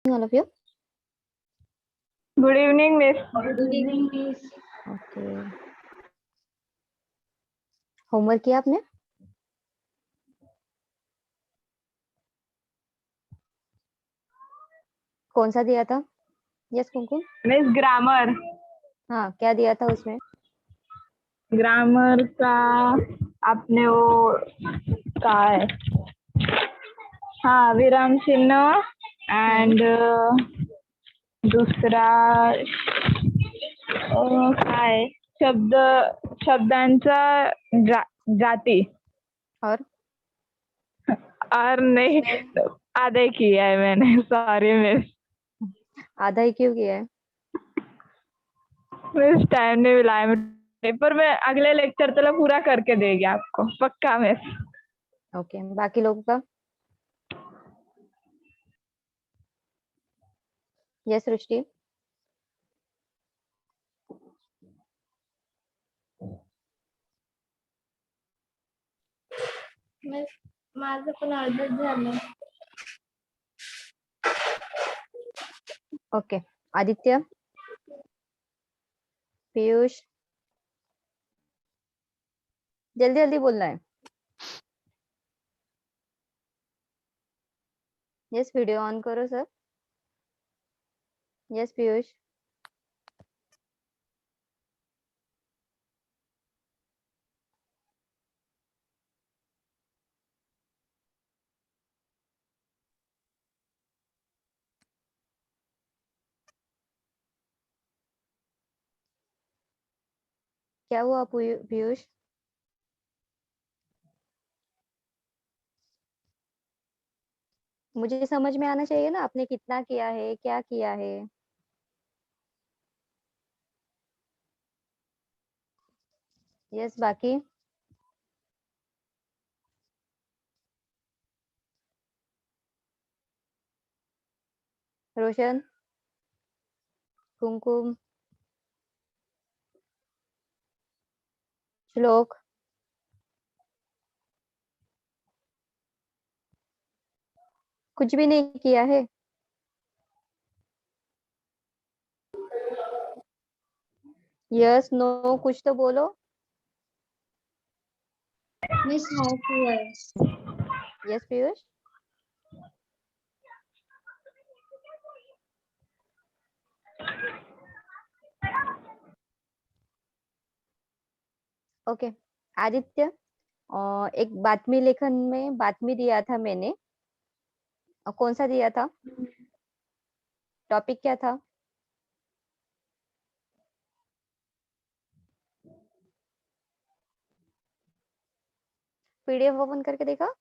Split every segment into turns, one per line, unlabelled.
All of you.
Good evening, Miss.
Good evening, Miss.
Okay. Homework किया आपने? कौन सा दिया था? यस कुमकुम।
Miss grammar.
हाँ, क्या दिया था उसमें?
ग्रामर का आपने वो का है, हाँ, विराम चिन्ह एंड दूसरा काय शब्द शब्दांचा जाती और नहीं आधे किया है मैंने, सॉरी मिस।
आधा ही क्यों किया है?
मिस टाइम नहीं मिला है, पर मैं अगले लेक्चर तक पूरा करके देगी आपको, पक्का मिस।
ओके, बाकी लोगों का? यस सृष्टि।
माझं पण अर्धच झालं.
ओके, आदित्य, पीयूष, जल्दी जल्दी बोलना है। यस, वीडियो ऑन करो सर। यस पीयूष। क्या हुआ पीयूष? मुझे समझ में आना चाहिए ना, आपने कितना किया है, क्या किया है। यस, बाकी? रोशन, कुमकुम, श्लोक, कुछ भी नहीं किया है? यस नो कुछ तो बोलो।
मिस हाँ किया है.
यस पीयूष। ओके, आदित्य, एक बातमी लेखन में बातमी दिया था मैंने, कौन सा दिया था? टॉपिक क्या था? पीडीएफ ओपन करके देखा?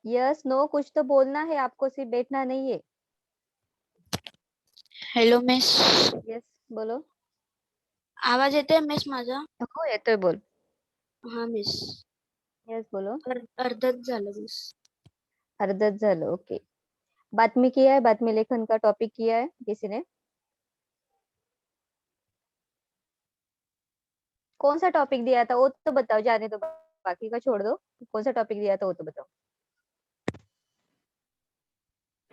यस नो कुछ तो बोलना है आपको, सिर्फ बैठना नहीं है।
हॅलो मिस,
यस बोलो.
आवाज येतोय मिस माझा?
हो येतोय, बोल.
हा मिस.
यस बोलो.
अर्धच झालं मिस.
अर्धच झालं, ओके. बातमी किया है, बातमी लेखन का टॉपिक किया है किसी ने? कौन सा टॉपिक दिया था वो तो बताओ, जाने दो, बाकी का छोड़ दो. कौन सा टॉपिक दिया था वो तो बताओ.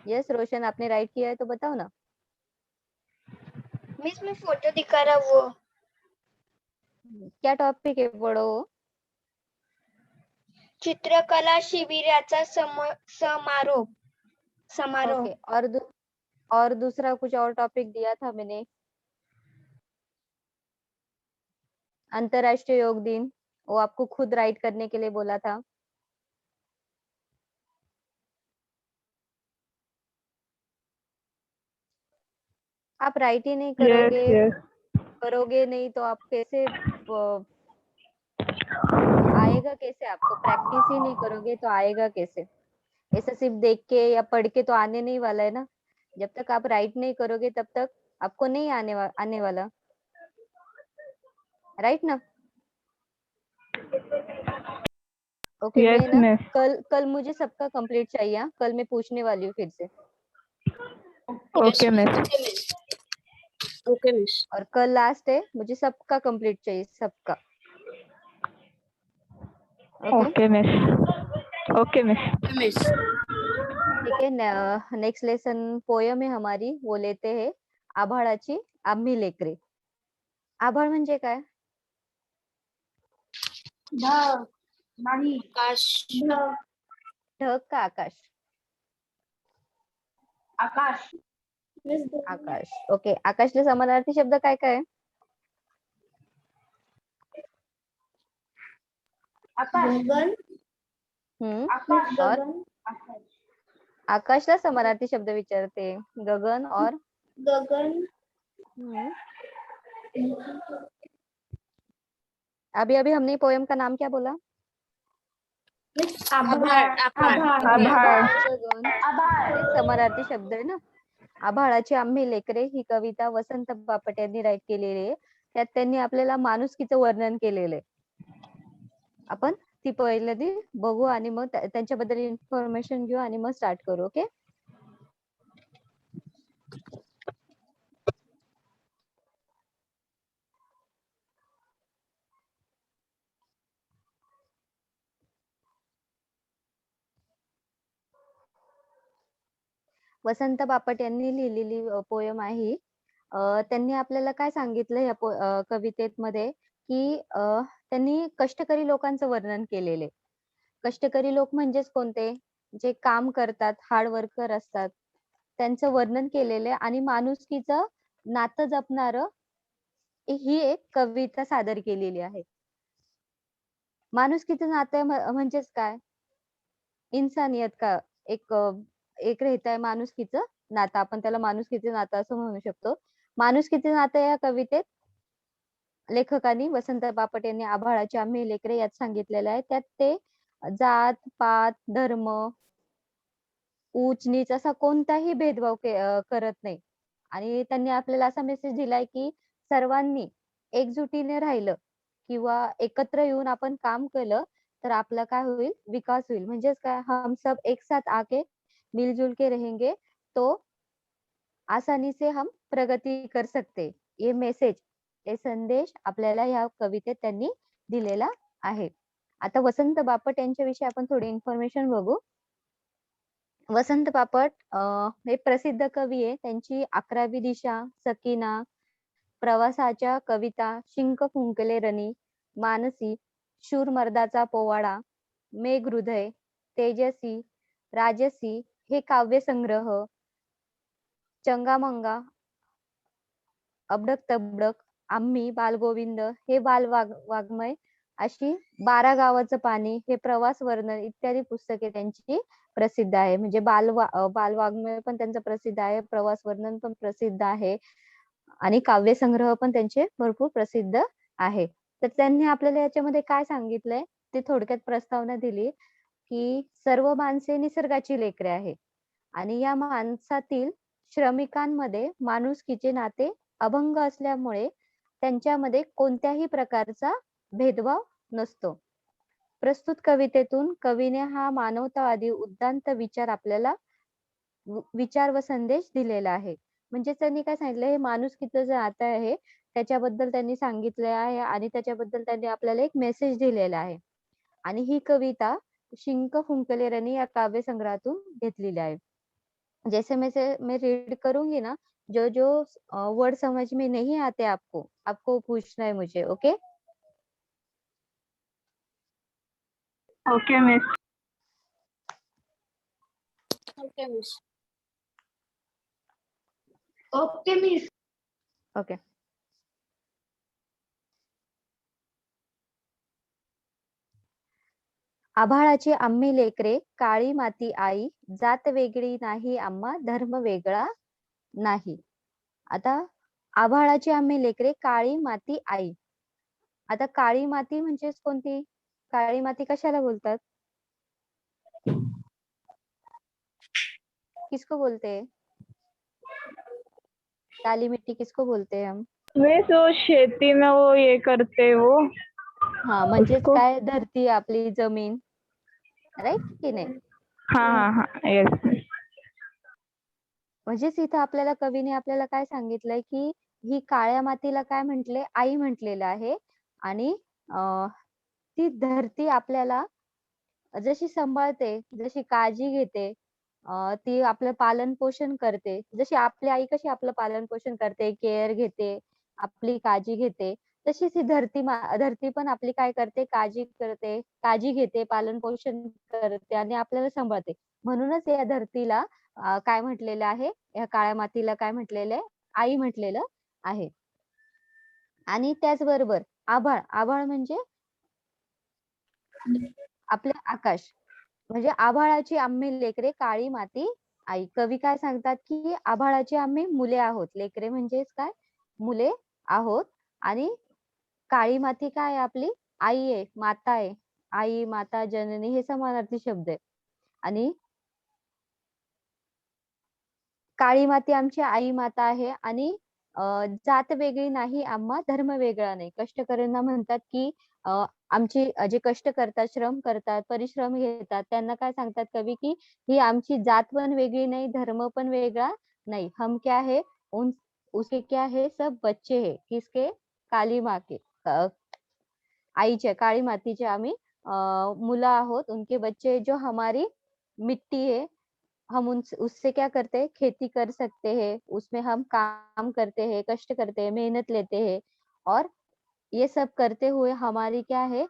यस रोशन, आपने राइट किया है तो बताओ ना.
मिस मैं फोटो दिखा रहा वो.
क्या टॉपिक है, पढ़ो.
चित्रकला शिबिराचा समारोप.
ओके, और दूसरा कुछ और टॉपिक दिया था मैंने. अंतरराष्ट्रीय योग दिन, वो आपको खुद राइट करने के लिए बोला था. आप राइट ही नहीं करोगे.
यस
करोगे नहीं तो आप कैसे आएगा, कैसे आपको प्रैक्टिस ही नहीं करोगे तो आएगा कैसे? ऐसा सिर्फ देख के या पढ़ के तो आने नहीं वाला है ना. जब तक आप राइट नहीं करोगे तब तक आपको नहीं आने वाला. राइट ना? ओके,
यस
मैं ना
मिस।
कल मुझे सबका कंप्लीट चाहिए. कल मैं पूछने वाली हूँ फिर से.
Okay miss.
Okay miss.
और कल लास्ट है, मुझे सबका कंप्लीट चाहिए, सबका। Okay
okay miss. Okay miss.
Okay miss.
ठीक है। नेक्स्ट लेसन पोयम है हमारी, वो लेते हैं आभाळाची आम्ही लेकरे। आभाळ म्हणजे काय?
आकाश।
ढग का आकाश?
आकाश.
आकाश. ओके. आकाशला समानार्थी शब्द काय काय आहे?
गगन.
आकाश और आकाशला समानार्थी शब्द विचारते, गगन और
गगन.
अभी अभी हमने पोयम का नाम क्या बोला?
आभाळ.
आभाळ।
गगन हे समानार्थी शब्द आहे ना. आभाळाची आम्ही लेकरे ही कविता वसंत बापट यांनी राईट केलेली आहे. त्यात त्यांनी आपल्याला माणुसकीचं वर्णन केलेलं आहे. आपण ती पहिल्यांदा बघू आणि मग त्यांच्याबद्दल इन्फॉर्मेशन घेऊ आणि मग स्टार्ट करू. ओके. वसंत बापट यांनी लिहिलेली पोयम आहे. त्यांनी आपल्याला काय सांगितलं या कवितेमध्ये की त्यांनी कष्टकरी लोकांचं वर्णन केलेले. कष्टकरी लोक म्हणजेच कोणते? जे काम करतात, हार्ड वर्कर असतात, त्यांचं वर्णन केलेलं आहे आणि माणुसकीचं नातं जपणारं ही एक कविता सादर केलेली आहे. माणुसकीचं नातं म्हणजेच काय? इन्सानियत का एक रहता है माणुसकीचं नातं, आपण त्याला माणुसकीचं नातं असं म्हणू शकतो. माणुसकीचं नातं या कवितेत लेखकांनी वसंत बापट यांनी आभाळाची आम्ही लेकरे यात सांगितलेलं आहे. त्यात ते जात पात धर्म उच्च नीच असा कोणताही भेदभाव करत नाही आणि त्यांनी आपल्याला असा मेसेज दिलाय की सर्वांनी एकजुटीने राहिलं किंवा एकत्र येऊन आपण काम केलं तर आपला काय होईल? विकास होईल. म्हणजेच काय? हम सब एक साथ आके मिलजुल के रहेंगे तो आसानी से हम प्रगती कर सकते. ये मेसेज, हे संदेश आपल्याला या कवितेत त्यांनी दिलेला आहे. आता वसंत बापट यांच्याविषयी आपण थोडी इन्फॉर्मेशन बघू. वसंत बापट हे प्रसिद्ध कवी आहे. त्यांची 11वी दिशा, सकीना, प्रवासाच्या कविता, शिंक फुंकले रणी, मानसी, शूर मर्दाचा पोवाडा, मेघहृदय, तेजसी, राजसी हे काव्यसंग्रह, चंगामंगा, अबडक तबडक, आम्ही, बालगोविंद हे वाङ्मय, अशी 12 गावाचं पाणी, हे प्रवास वर्णन इत्यादी पुस्तके त्यांची प्रसिद्ध आहे. म्हणजे बालवाङ्मय पण त्यांचं प्रसिद्ध आहे, प्रवास वर्णन पण प्रसिद्ध आहे आणि काव्यसंग्रह पण त्यांचे भरपूर प्रसिद्ध आहे. तर त्यांनी आपल्याला याच्यामध्ये काय सांगितलंय ते थोडक्यात प्रस्तावना दिली की सर्व माणसे निसर्गाची लेकरे आहे आणि या माणसातील श्रमिकांमध्ये माणुसकीचे नाते अभंग असल्यामुळे त्यांच्यामध्ये कोणत्याही प्रकारचा भेदभाव नसतो. प्रस्तुत कवितेतून कवीने हा मानवतावादी उद्दांत विचार आपल्याला विचार व संदेश दिलेला आहे. म्हणजे त्यांनी काय सांगितलं? हे माणुसकीचं जे नातं आहे त्याच्याबद्दल त्यांनी सांगितले आहे आणि त्याच्याबद्दल त्यांनी आपल्याला एक मेसेज दिलेला आहे. आणि ही कविता शिंक फुंकले रणी या काव्यसंग्रहातून घेतलेली आहे. जैसे मैं रीड करूंगी ना, जो जो वर्ड समझ में नहीं आते आपको पूछना है मुझे. Okay.
Okay miss.
Okay miss.
Okay miss.
Okay. आभाळाची आम्ही लेकरे, काळी माती आई, जात वेगळी नाही आम्हा, धर्म वेगळा नाही. आता आभाळाची आम्ही लेकरे, काळी माती आई. आता काळी माती म्हणजे कोणती? काळी माती कशाला बोलतात? किसको बोलते हैं? काली मिट्टी किसको बोलते हैं हम?
मिस वो शेती में वो ये करते वो.
हा, म्हणजेच
उसको?
काय? धरती, आपली जमीन, राईट की नाही?
हाँ हाँ हाँ यस मिस.
म्हणजेच इथं आपल्याला कवीने आपल्याला काय सांगितलंय की ही काळ्या मातीला काय म्हटले, आई म्हटलेलं आहे. आणि ती धरती आपल्याला जशी सांभाळते, जशी काळजी घेते, ती आपलं पालन-पोषण करते. जशी आपली आई कशी आपलं पालन-पोषण करते, केअर घेते, आपली काळजी घेते, तशीच ही धरती पण आपली काय करते, काळजी करते, काळजी घेते, पालन-पोषण करते आणि आपल्याला सांभाळते. म्हणूनच या धरतीला काय म्हटलेलं आहे, या काळ्या मातीला काय म्हटलेलं आहे, आई म्हटलेलं आहे. आणि त्याचबरोबर आभाळ म्हणजे आपले आकाश. म्हणजे आभाळाची आम्ही लेकरे, काळी माती आई. कवी काय सांगतात, की आभाळाची आम्ही मुले आहोत. लेकरे म्हणजेच काय? मुले आहोत. आणि काळी माती काय आहे आपली? आई आहे, माता आहे. आई, माता, जननी हे समानार्थी शब्द आहे. आणि काळी माती आमची आई माता आहे आणि जात वेगळी नाही आम्हा धर्म वेगळा नाही. कष्टकऱ्यांना म्हणतात, की आमची जे कष्ट करतात, श्रम करतात, परिश्रम घेतात त्यांना काय सांगतात कवी, की ही आमची जात पण वेगळी नाही, धर्म पण वेगळा नहीं. हम क्या है, उन उसके क्या है, सब बच्चे है. किसके? काली माँ के. आईच्या, काळी मातीचे आम्ही मुलं आहोत. उनके बच्चे जो हमारी मिट्टी है, हम उससे क्या करते हैं, खेती कर सकते हैं, उसमें हम काम करते हैं, कष्ट करते हैं, मेहनत लेते हैं और ये सब करते हुए हमारी क्या है,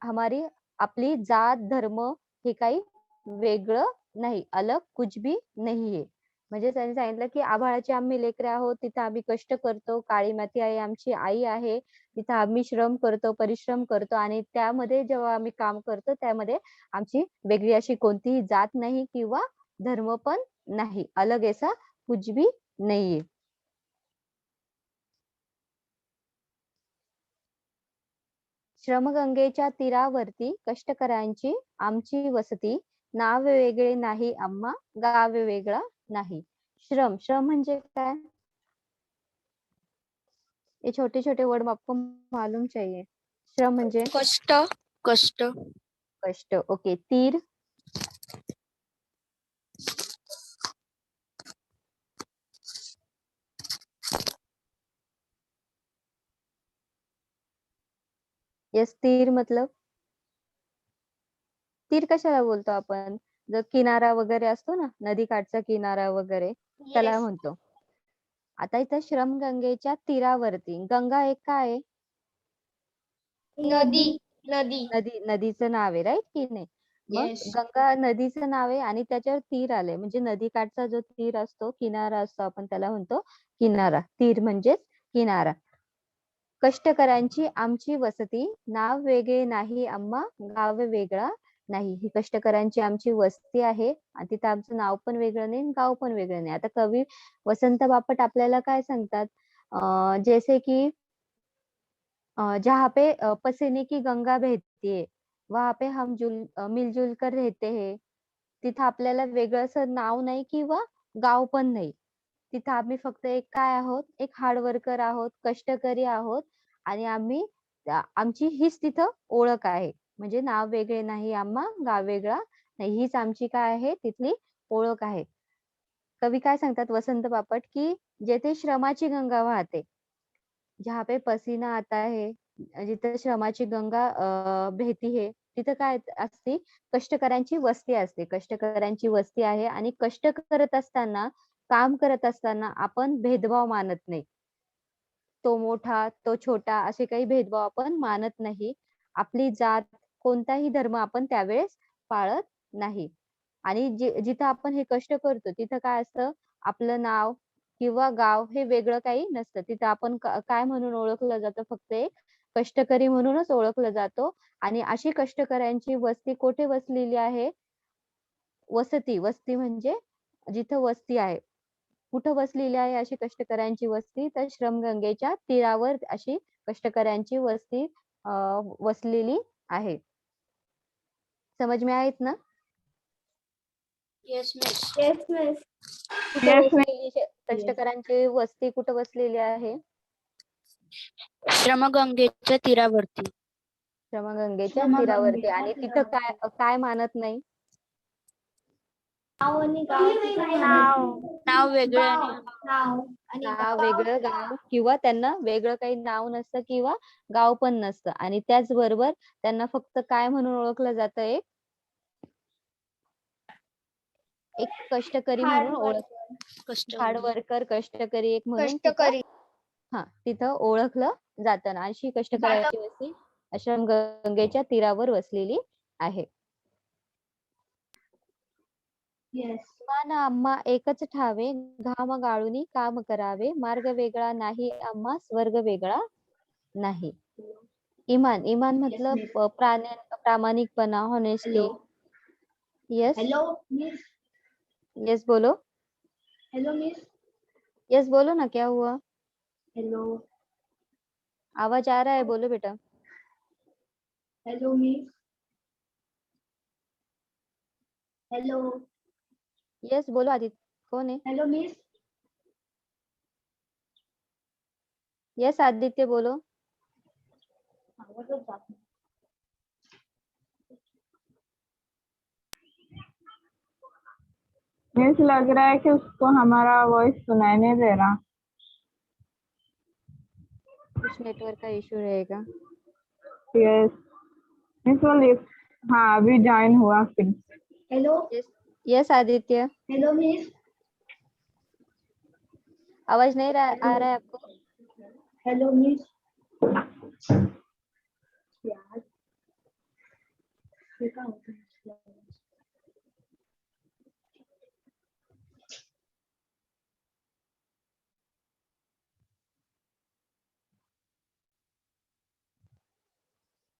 हमारी आपली जात, धर्म हे काही वेगळं नाही, अलग कुछ भी नहीं है. म्हणजे त्यांनी सांगितलं, की आभाळाची आम्ही लेकरे आहोत, तिथं आम्ही कष्ट करतो, काळी माती आहे आमची आई आहे, तिथं आम्ही श्रम करतो, परिश्रम करतो आणि त्यामध्ये जेव्हा आम्ही काम करतो, त्यामध्ये आमची वेगळी अशी कोणतीही जात नाही किंवा धर्म पण नाही. अलग ऐसा कुछ भी नहीं है. श्रमगंगेच्या तीरावरती कष्टकऱ्यांची आमची वसती, नाव वेगळे नाही आम्हा, गाव वेगळा नाही. श्रम म्हणजे काय? ये छोटे छोटे वर्ड आपको मालूम चाहिए. श्रम म्हणजे
कष्ट कष्ट
कष्ट. ओके. तीर यस, तीर मतलब तीर कशाला बोलतो आपण? जर किनारा वगैरे असतो ना, नदीकाठचा किनारा वगैरे त्याला म्हणतो. आता इथं श्रमगंगेच्या तीरावरती, गंगा एक काय आहे?
नदी नदी
नदीचं नाव आहे, राईट की नाही? मग
Yes.
गंगा नदीचं नाव आहे आणि त्याच्यावर तीर आलंय. म्हणजे नदीकाठचा जो तीर असतो, किनारा असतो, आपण त्याला म्हणतो किनारा. तीर म्हणजेच किनारा. कष्टकऱ्यांची आमची वसती, नाव वेगळे नाही आम्हा, गाव वेगळा नाही. ही कष्टकऱ्यांची आमची वस्ती आहे आणि तिथं आमचं नाव पण वेगळं नाही, गाव पण वेगळं नाही. आता कवी वसंत बापट आपल्याला काय सांगतात, जैसे की जहाँ पे पसीने की गंगा बहती है, वहाँ पे हम मिलजुल कर रहते हैं. तिथं आपल्याला वेगळं असं नाव नाही किंवा गाव पण नाही. तिथं आम्ही फक्त एक काय आहोत, एक हार्ड वर्कर आहोत, कष्टकरी आहोत आणि आमची हीच तिथं ओळख आहे. म्हणजे नाव वेगळे नाही आम्हा, गाव वेगळा नाही. हीच आमची काय आहे, तिथली ओळख आहे. कवी काय सांगतात वसंत बापट, की जेथे श्रमाची गंगा वाहते, जहाँ पे पसीना आता है, जिथं श्रमाची गंगा बहती है, तिथं काय असते, कष्टकऱ्यांची वस्ती असते. कष्टकऱ्यांची वस्ती आहे आणि कष्ट करत असताना, काम करत असताना आपण भेदभाव मानत नाही. तो मोठा, तो छोटा असे काही भेदभाव आपण मानत नाही. आपली जात, कोणताही धर्म आपण त्यावेळेस पाळत नाही. आणि जिथं आपण हे कष्ट करतो, तिथं काय असतं, आपलं नाव किंवा गाव हे वेगळं काही नसतं. तिथं आपण काय म्हणून ओळखलं जातं, फक्त एक कष्टकरी म्हणूनच ओळखलं जातो. आणि अशी कष्टकऱ्यांची वस्ती कुठे वसलेली आहे? वस्ती म्हणजे जिथं वस्ती आहे. कुठं वसलेली आहे अशी कष्टकऱ्यांची वस्ती? तर श्रमगंगेच्या तीरावर अशी कष्टकऱ्यांची वस्ती वसलेली आहे. समज में आयत ना?
Yes miss
Yes, miss.
कुठं
Yes, miss.
वसलेली कष्टकऱ्यांची वस्ती कुठं वसलेली आहे?
श्रमगंगेच्या तीरावरती
श्रमगंगेच्या तीरावरती. आणि तिथं काय काय मानत नाही?
नाव आणि गावाची काय म्हणायचं?
नाव वेगळं
गाव
आणि
नाव आणि
नाव
गाव
वेगळं गाव किंवा त्यांना वेगळं काही नाव नसतं किंवा गाव पण नसतं आणि त्याचबरोबर त्यांना फक्त काय म्हणून ओळखलं जातं एक कष्टकरी म्हणून
कष्ट
हार्ड वर्कर कष्टकरी एक म्हणून तिथं ओळखलं जातं आणि अशी कष्टकऱ्याची वस्ती आश्रम गंगेच्या तीरावर वसलेली आहे.
येस
इमान आम्हा एकच ठावे घाम गाळूनी काम करावे मार्ग वेगळा नाही आम्हा स्वर्ग वेगळा नाही. इमान मतलब प्रामाणिकपना honesty.
Hello
yes
hello miss
yes बोलो
हॅलो मिस
यस बोलो ना क्या हुआ
हॅलो
आवाज आ रहा है बोलो बेटा.
हॅलो मिस हॅलो
यस बोलो आदित्य कौन है.
हॅलो मिस
यस आदित्य बोलो.
आवाजच जात नाही.
मीन्स लग रहा है कि उसको हमारा वॉइस सुनाई नहीं दे रहा.
कुछ नेटवर्क का इशू रहेगा.
यस मीन्स वो लिफ्ट. हाँ अभी ज्वाइन हुआ फिर.
Hello
yes yes Aditya
hello miss
आवाज नहीं आ रहा है आपको.
हॅलो मिस यार हे काय होतं?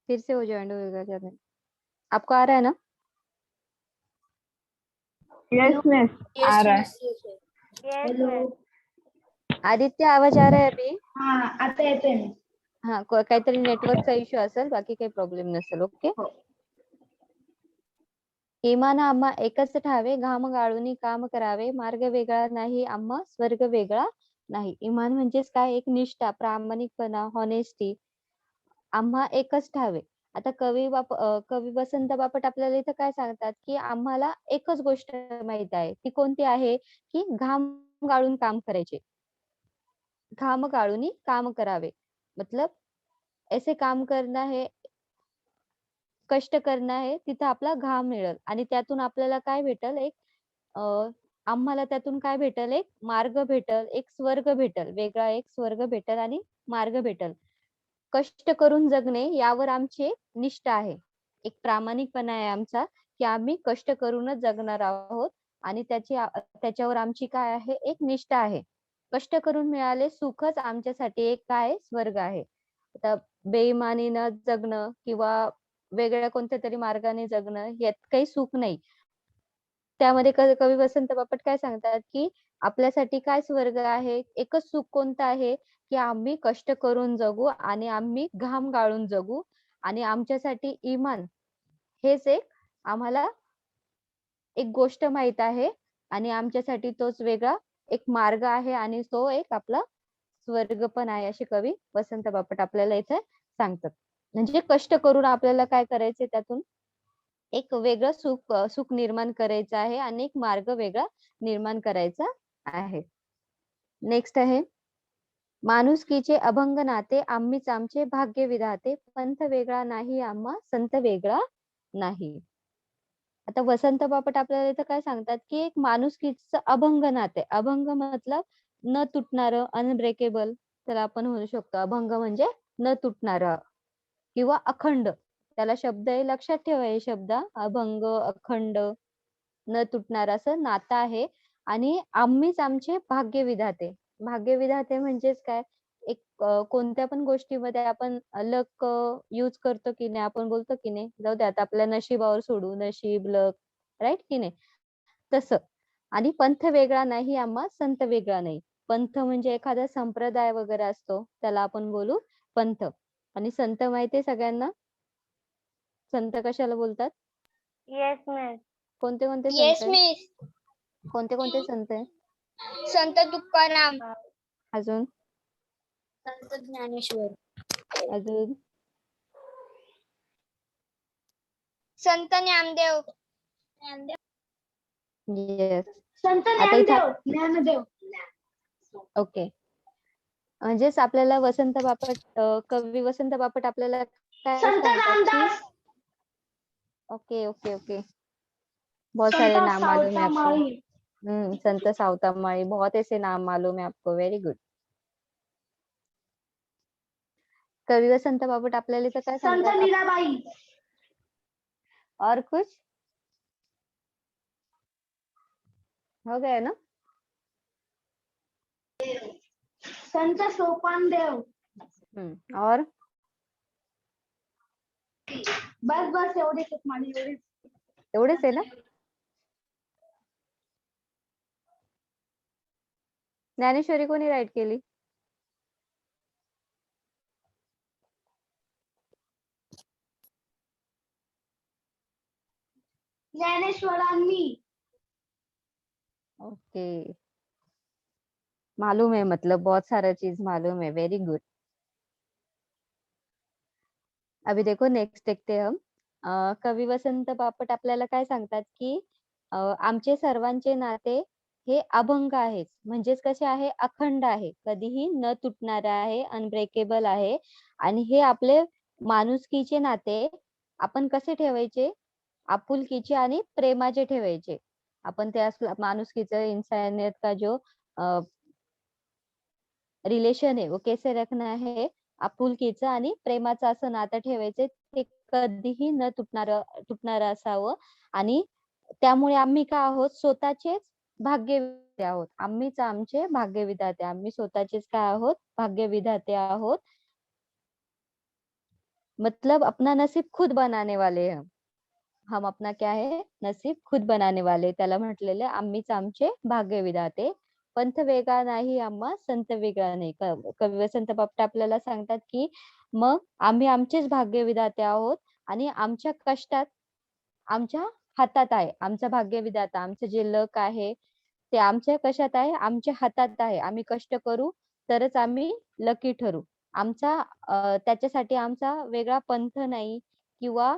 फिर से हो ज्वाइन होगा क्या नहीं? आपको आ रहा है ना.
यस मिस आ रहा है.
हॅलो
आदित्य आवाज आ रहा है अभी.
हा आता येतोय मिस.
हाँ काहीतरी नेटवर्कचा इश्यू असेल बाकी काही प्रॉब्लेम नसेल. ओके.
हो.
इमान आम्हा एकच ठावे घाम गाळूनी काम करावे मार्ग वेगळा नाही आम्हा स्वर्ग वेगळा नाही. इमान म्हणजेच काय एक निष्ठा प्रामाणिकपणा हॉनेस्टी आम्हा एकच ठावे. आता कवी वसंत बापट आपल्याला इथं काय सांगतात की आम्हाला एकच गोष्ट माहित आहे ती कोणती आहे की घाम गाळून काम करायचे. घाम गाळूनी काम करावे मतलब ऐसे काम करना है कष्ट करणं आहे तिथं आपला घाम मिळेल आणि त्यातून आपल्याला काय भेटल आम्हाला त्यातून काय भेटल एक मार्ग भेटल एक स्वर्ग भेटल वेगळा एक स्वर्ग भेटल आणि मार्ग भेटल. कष्ट करून जगणे यावर आमची एक निष्ठा आहे. एक प्रामाणिकपणा आहे आमचा की आम्ही कष्ट करूनच जगणार आहोत आणि त्याच्यावर आमची काय आहे एक निष्ठा आहे. कष्ट करून मिळाले सुखच आमच्यासाठी एक काय स्वर्ग आहे. आता बेईमानीनं जगणं किंवा वेगळ्या कोणत्या तरी मार्गाने जगणं यात काही सुख नाही. त्यामध्ये कवी वसंत बापट काय सांगतात की आपल्यासाठी काय स्वर्ग आहे एकच सुख कोणतं आहे की आम्ही कष्ट करून जगू आणि आम्ही घाम गाळून जगू आणि आमच्यासाठी इमान हेच एक आम्हाला एक गोष्ट माहित आहे आणि आमच्यासाठी तोच वेगळा एक मार्ग आहे आणि तो एक आपला स्वर्ग पण आहे असे कवी वसंत बापट आपल्याला इथे सांगतात. म्हणजे कष्ट करून आपल्याला काय करायचंय त्यातून एक वेगळं सुख निर्माण करायचं आहे आणि एक मार्ग वेगळा निर्माण करायचा आहे. नेक्स्ट आहे माणुसकीचे अभंग नाते आम्हीच आमचे भाग्य विधाते पंथ वेगळा नाही आम्हा संत वेगळा नाही. आता वसंत बापट आपल्याला इथं काय सांगतात की एक माणुसकीचं अभंग नाते अभंग मतलब न तुटणारं अनब्रेकेबल त्याला आपण म्हणू शकतो. अभंग म्हणजे न तुटणारं किंवा अखंड त्याला शब्द आहे लक्षात ठेवा हे शब्द अभंग अखंड न तुटणार असं नातं आहे आणि आम्हीच आमचे भाग्य विधाते. भाग्य विधाते म्हणजेच काय एक कोणत्या पण गोष्टीमध्ये आपण लक यूज करतो की नाही आपण बोलतो की नाही जाऊ दे आता आपल्या नशिबावर सोडू नशीब लक राईट की नाही तसं. आणि पंथ वेगळा नाही आम्हा संत वेगळा नाही. पंथ म्हणजे एखादा संप्रदाय वगैरे असतो त्याला आपण बोलू पंथ. आणि संत माहितीये सगळ्यांना संत कशाला बोलतात.
येस मिस
कोणते कोणते संत
येस
आहे
मिस.
कोणते कोणते संत आहे
संत तुकाराम.
अजून
संत ज्ञानेश्वर.
अजून
संत ज्ञानदेव.
येस.
संत
आता इथं
ज्ञानदेव.
ओके. म्हणजेच आपल्याला वसंत बापट कवी वसंत बापट आपल्याला काय
संत
सांगतात की
रामदास.
ओके ओके ओके बहुत
संत
सारे नाम मालूम है आपको.
सावतामाळी.
संत सावतामाळी, बहुत ऐसे नाम मालूम है आपको. Very good. कवी वसंत बापट आपल्याला इथं काय
संत
सांगतात
मीराबाई.
और कुछ हो गया ना.
संत सोपानदेव.
और
बस एवढेच आहेत माझे, एवढेच.
एवढेच आहे ना. ज्ञानेश्वरी कोणी राईट केली.
ज्ञानेश्वरांनी.
ओके. मालूम है, मतलब बहुत सारा चीज मालूम है. Very good. अभी देखो नेक्स्ट देखते हैं हम. कवी वसंत बापट आपल्याला काय सांगतात की आमचे सर्वांचे नाते हे अभंग आहेत. म्हणजेच कसे आहे, अखंड आहे, कधीही न तुटणारे आहे, अनब्रेकेबल आहे. आणि हे आपले माणुसकीचे नाते आपण कसे ठेवायचे, आपुलकीचे आणि प्रेमाचे ठेवायचे. आपण त्या माणुसकीचं, इंसानियत का जो रिलेशन आहे वो कैसे रखना है, आपुलकीचं आणि प्रेमाचं असं नातं ठेवायचं. ते कधीही न तुटणारं असावं. आणि त्यामुळे आम्ही काय आहोत, स्वतःचेच भाग्यविधाते आहोत. आम्हीच आमचे भाग्यविधाते, आम्ही स्वतःचेच काय आहोत, भाग्यविधाते आहोत. मतलब अपना नसीब खुद बनाने वाले हैं हम अपना क्या है, नसीब खुद बनाने वाले. त्याला म्हटलेलं आम्हीच आमचे भाग्यविधाते. पंथ वेगळा नाही आम्हा, संत वेगळा नाही. कवी वसंत बापट आपल्याला सांगतात की मग आम्ही आमचेच भाग्यविधाते आहोत आणि आमच्या कष्टात आमच्या हातात आहे आमचा भाग्यविधाता. आमचं जे लक आहे ते आमच्या कशात आहे, आमच्या हातात आहे. आम्ही कष्ट करू तरच आम्ही लकी ठरू. आमचा त्याच्यासाठी आमचा वेगळा पंथ नाही किंवा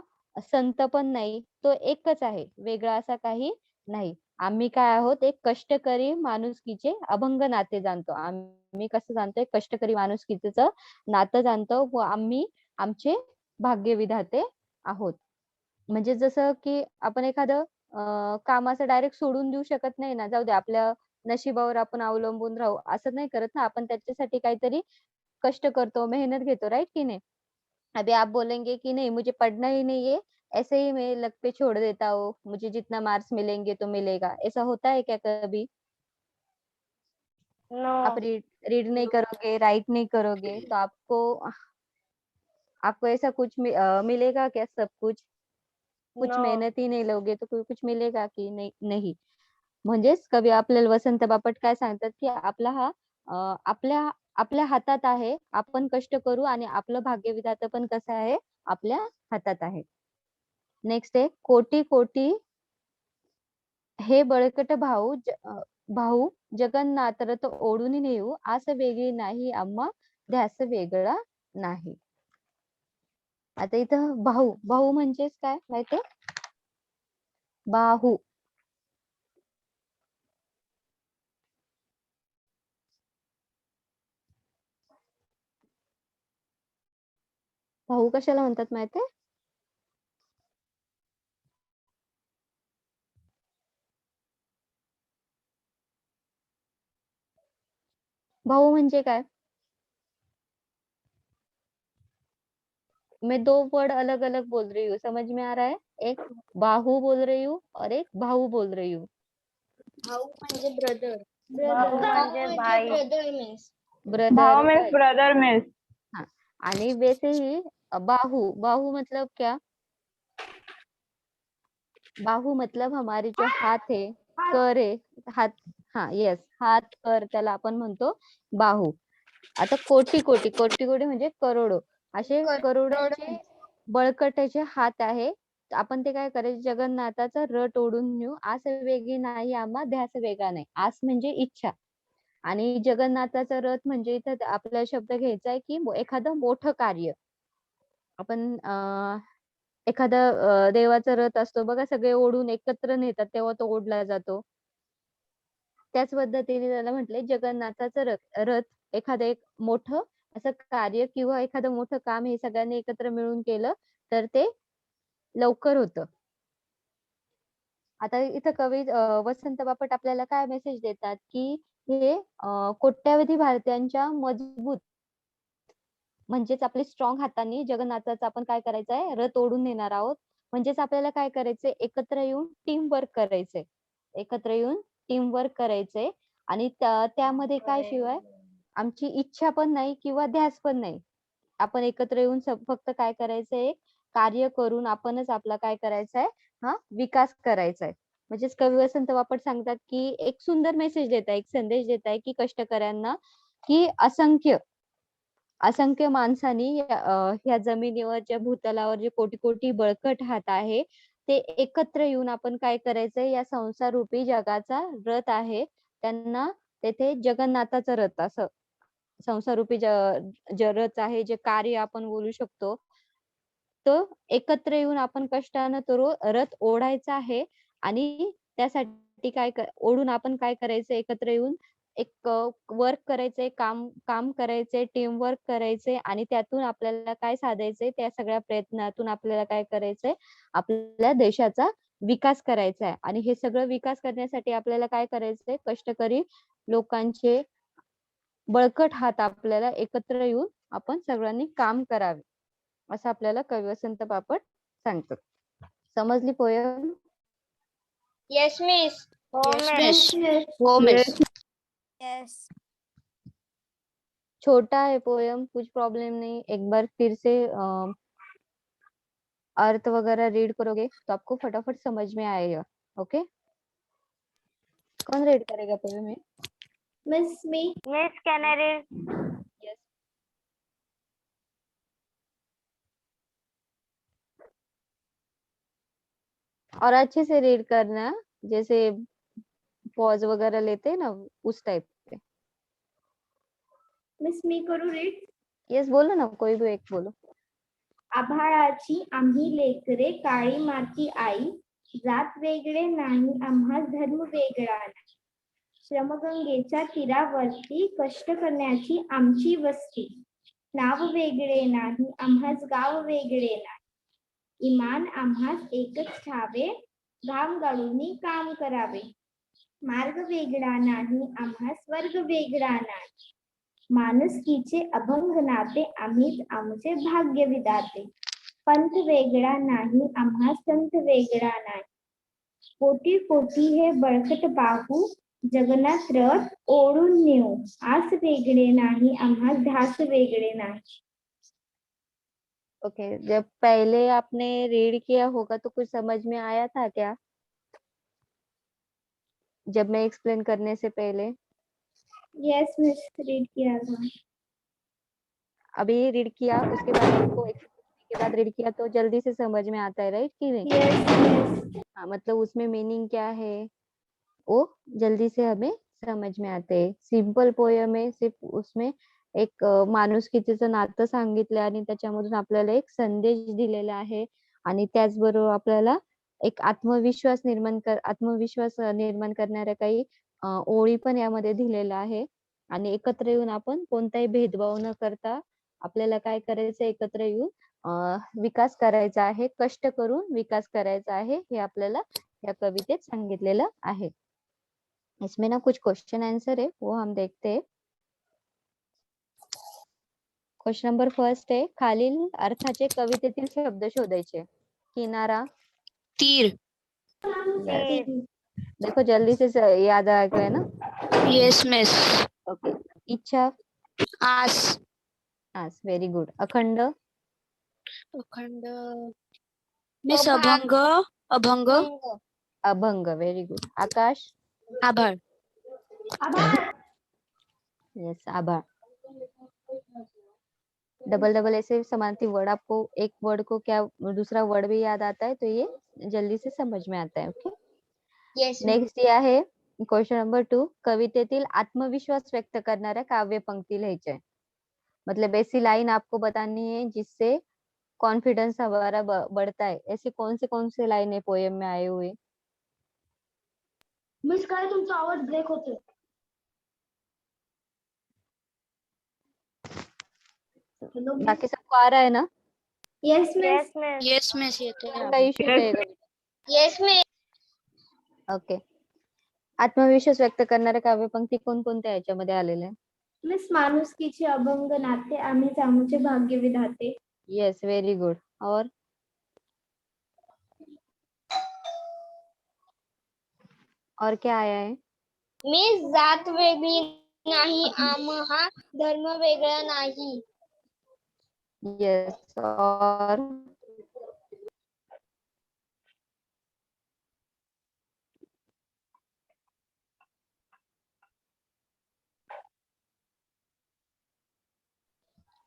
संत पण नाही. तो एकच आहे, वेगळा असा काही नाही. आम्ही काय आहोत, एक कष्टकरी माणुसकीचे अभंग नाते जाणतो. आम्ही कसं जाणतोय, कष्टकरी माणुसकीचं नातं जाणतो व आम्ही आमचे भाग्यविधाते आहोत. म्हणजे जसं की आपण एखादं काम असं डायरेक्ट सोडून देऊ शकत नाही ना, जाऊ दे आपल्या नशिबावर आपण अवलंबून राहू असं नाही करत ना आपण. त्याच्यासाठी काहीतरी कष्ट करतो, मेहनत घेतो, राइट की नहीं. अभी आप बोलेंगे कि नहीं मुझे पढ़ना ही नहीं है, ऐसे ही मैं लक पे छोड़ देता हूँ, मुझे जितना मार्क्स मिलेंगे तो मिलेगा, ऐसा होता है क्या कभी. आप
नो.
रीड रीड नहीं करोगे, राइट नहीं करोगे तो आपको आपको ऐसा कुछ मिलेगा क्या, सब कुछ. कुछ मेहनत ही नाही लोगे तो कुछ मिलेगा की नाही. नाही. म्हणजेच कवी आपल्याला वसंत बापट काय सांगतात की आपला हा आपल्या आपल्या हातात आहे. आपण कष्ट करू आणि आपलं भाग्यविधाता पण कसं आहे, आपल्या हातात आहे. नेक्स्ट आहे, कोटी कोटी हे बळकट भाऊ जगन्नाथ रथ ओढून नेऊ, आस वेगळी नाही आम्हा, ध्यास वेगळा नाही. आता इथं भाऊ भाऊ म्हणजेच काय माहितीये, बाहू. भाऊ कशाला म्हणतात माहितीये. भाऊ म्हणजे काय, मैं दो वर्ड अलग अलग बोल रही हूँ, समझ में आ रहा है. एक बाहू बोल रही हूँ और एक भाऊ बोल रही हूँ.
भाऊ म्हणजे ब्रदर.
भाऊ म्हणजे भाई.
ब्रदर मीन्स
भाव
ब्रदर
मीन्स ब्रदर मीन्स.
हाँ. आणि वैसे ही बाहू बाहू मतलब क्या, बाहू मतलब हमारे जो हात आहे, कर आहे, हात. हा येस, हात कर त्याला आपण म्हणतो बाहू. आता कोटी कोटी कोटी कोटी म्हणजे करोडो, असे करोडोचे बळकटीचे हात आहे. आपण ते काय करायचे, जगन्नाथाचा रथ ओढून नेऊ, आस वेगळी नाही आम्हा, ध्यास वेगळा नाही. आस म्हणजे इच्छा आणि जगन्नाथाचा रथ म्हणजे इथं आपला शब्द घ्यायचा आहे की एखादं मोठं कार्य. आपण एखादा देवाचा रथ असतो बघा, सगळे ओढून एकत्र नेतात तेव्हा तो ओढला जातो. त्याच पद्धतीने त्याला म्हटले जगन्नाथाचा रथ. रथ एखादं एक मोठं असं कार्य किंवा एखादं मोठं काम हे सगळ्यांनी एकत्र मिळून केलं तर ते लवकर होतं. आता इथं कवी वसंत बापट आपल्याला काय मेसेज देतात, की हे कोट्यावधी भारतीयांच्या मजबूत म्हणजेच आपले स्ट्रॉंग हातांनी जगन्नाथाचा आपण काय करायचंय, रथ ओढून नेणार आहोत. म्हणजेच आपल्याला काय करायचंय, एकत्र येऊन टीम वर्क करायचंय. एकत्र येऊन टीम वर्क करायचंय आणि त्यामध्ये काय शिवाय आमची इच्छा पण नाही किंवा ध्यास पण नाही. आपण एकत्र येऊन फक्त काय करायचंय, कार्य करून आपणच आपला काय करायचंय, विकास करायचाय. म्हणजेच कवी वसंत बापट सांगतात, की एक सुंदर मेसेज देत आहे, एक संदेश देत आहे, की कष्टकऱ्यांना, की असंख्य माणसांनी ह्या जमिनीवर, ज्या भूतलावर जे कोटी कोटी बळकट हात आहे, ते एकत्र येऊन आपण काय करायचंय, या संसार रूपी जगाचा रथ आहे त्यांना तेथे जगन्नाथाचं रथ असं संसार रूपी रथ आहे, जे कार्य आपण बोलू शकतो, तो एकत्र येऊन आपण कष्टानं तो रथ ओढायचा आहे आणि त्यासाठी ओढून आपण काय करायचं, एकत्र येऊन एक वर्क करायचंय, काम काम करायचंय, टीम वर्क करायचंय आणि त्यातून आपल्याला काय साधायचंय, त्या सगळ्या प्रयत्नातून आपल्याला काय करायचंय, आपल्या देशाचा विकास करायचा आहे. आणि हे सगळं विकास करण्यासाठी आपल्याला काय करायचंय, कष्टकरी लोकांचे बळकट हात आपल्याला एकत्र येऊन आपण सगळ्यांनी काम करावे, असं आपल्याला कवी वसंत बापट सांगतात. समजली poem?
Yes, miss.
Yes, yes.
हो मिस.
Yes.
छोटा है पोयम, कुछ प्रॉब्लम नहीं. एक बार फिर से अर्थ वगैरह रीड करोगे तो आपको फटाफट समझ में आएगा. ओके, कौन रीड करेगा poem?
Miss me.
Miss, can I read?
Yes. और अच्छे से रीड करना, जैसे पॉज वगैरह लेते हैं ना, उस टाइप पे.
Miss me करू रीड.
यस, बोलो ना, कोई भी एक बोलो.
आभाळाची आम्ही लेकरे, काळी माती आई, जात वेगळे नाही आम्हा धर्म वेगळा नाही. श्रमगंगेच्या तीरावरती कष्ट करण्याची आमची वस्ती. नाव वेगळे नाही आम्हास गाव वेगळे नाही. इमान आम्हास एकच ठावे, घाम गाळून काम करावे. मार्ग वेगळा नाही आम्हा स्वर्ग वेगळा नाही. माणुसकीचे अभंग नाते आम्हीच आमचे भाग्य विधाते. पंथ वेगळा नाही आम्हा संत वेगळा नाही. कोटी कोटी हे बळकट बाहू, जगन्नाथ रथ ओढून नेऊ. आस वेगळे नाही आम्हा ध्यास वेगळे नाही.
ओके, जब पहले आपने रीड किया होगा तो कुछ समझ में आया था क्या, जब मैं एक्सप्लेन करने से पहले?
यस मिस, रीड किया था.
अभी रीड किया, उसके बाद आपको एक्सप्लेन के बाद रीड किया तो जल्दी से समझ में आता है, राइट कि नहीं?
Yes yes.
हाँ, मतलब उसमें मीनिंग क्या है वो जल्दी से हमें समझ में आते हैं. सिंपल पोयम आहे, सिर्फ उसमें एक माणुसकीचं नातं सांगितलं आणि त्याच्यामधून आपल्याला एक संदेश दिलेला आहे आणि त्याचबरोबर आपल्याला एक आत्मविश्वास निर्माण करणाऱ्या काही ओळी पण यामध्ये दिलेल्या आहे. आणि एकत्र येऊन आपण कोणताही भेदभाव न करता आपल्याला काय करायचं, एकत्र येऊन विकास करायचा आहे, कष्ट करून विकास करायचा आहे, हे आपल्याला या कवितेत सांगितलेलं आहे. इसमें ना कुछ क्वेश्चन आंसर है, वो हम देखते हैं. क्वेश्चन नंबर फर्स्ट है, खालील अर्थाचे कवितेतील शब्द शोधायचे. किनारा.
तीर.
देखो जल्दी से याद आ गया ना.
Yes miss.
ओके. इच्छा.
आस.
आस, व्हेरी गुड. अखंड.
अखंड. मिस अभंग. अभंग.
अभंग, व्हेरी गुड. आकाश.
आभाळ.
आभाळ.
यस, आभाळ. डबल डबल ऐसे समानार्थी वर्ड, आपको एक वर्ड को क्या दूसरा वर्ड भी याद आता है तो ये जल्दी से समझ में आता है. ओके.
Yes, miss.
नेक्स्ट ये आहे क्वेश्चन नंबर 2, कवितेतील आत्मविश्वास व्यक्त करणाऱ्या काव्य पंक्ती लिहायच्या. मतलब ऐसी लाइन आपको बतानी है जिससे कॉन्फिडेंस हमारा बढ़ता है, ऐसी कौन से लाइनें पोएम में आए हुए?
मिस काय तुमचा आवाज ब्रेक होतोय. हेलो
बाकी सबको आ रहा है ना?
Yes miss.
Yes, miss.
Yes miss येते
का इश्यू
Yes.
रहेगा?
Yes, miss.
ओके. आत्मविश्वास व्यक्त करणाऱ्या काव्यपंक्ती कोणकोणत्या याच्यामध्ये आलेल्या?
मिस माणुसकीचे अभंग नाते आम्हीच आमचे भाग्य विधाते.
Yes, very good. और क्या आया है?
मिस जात वेगळी नाही आम्हा धर्म वेगळा नाही.
यस.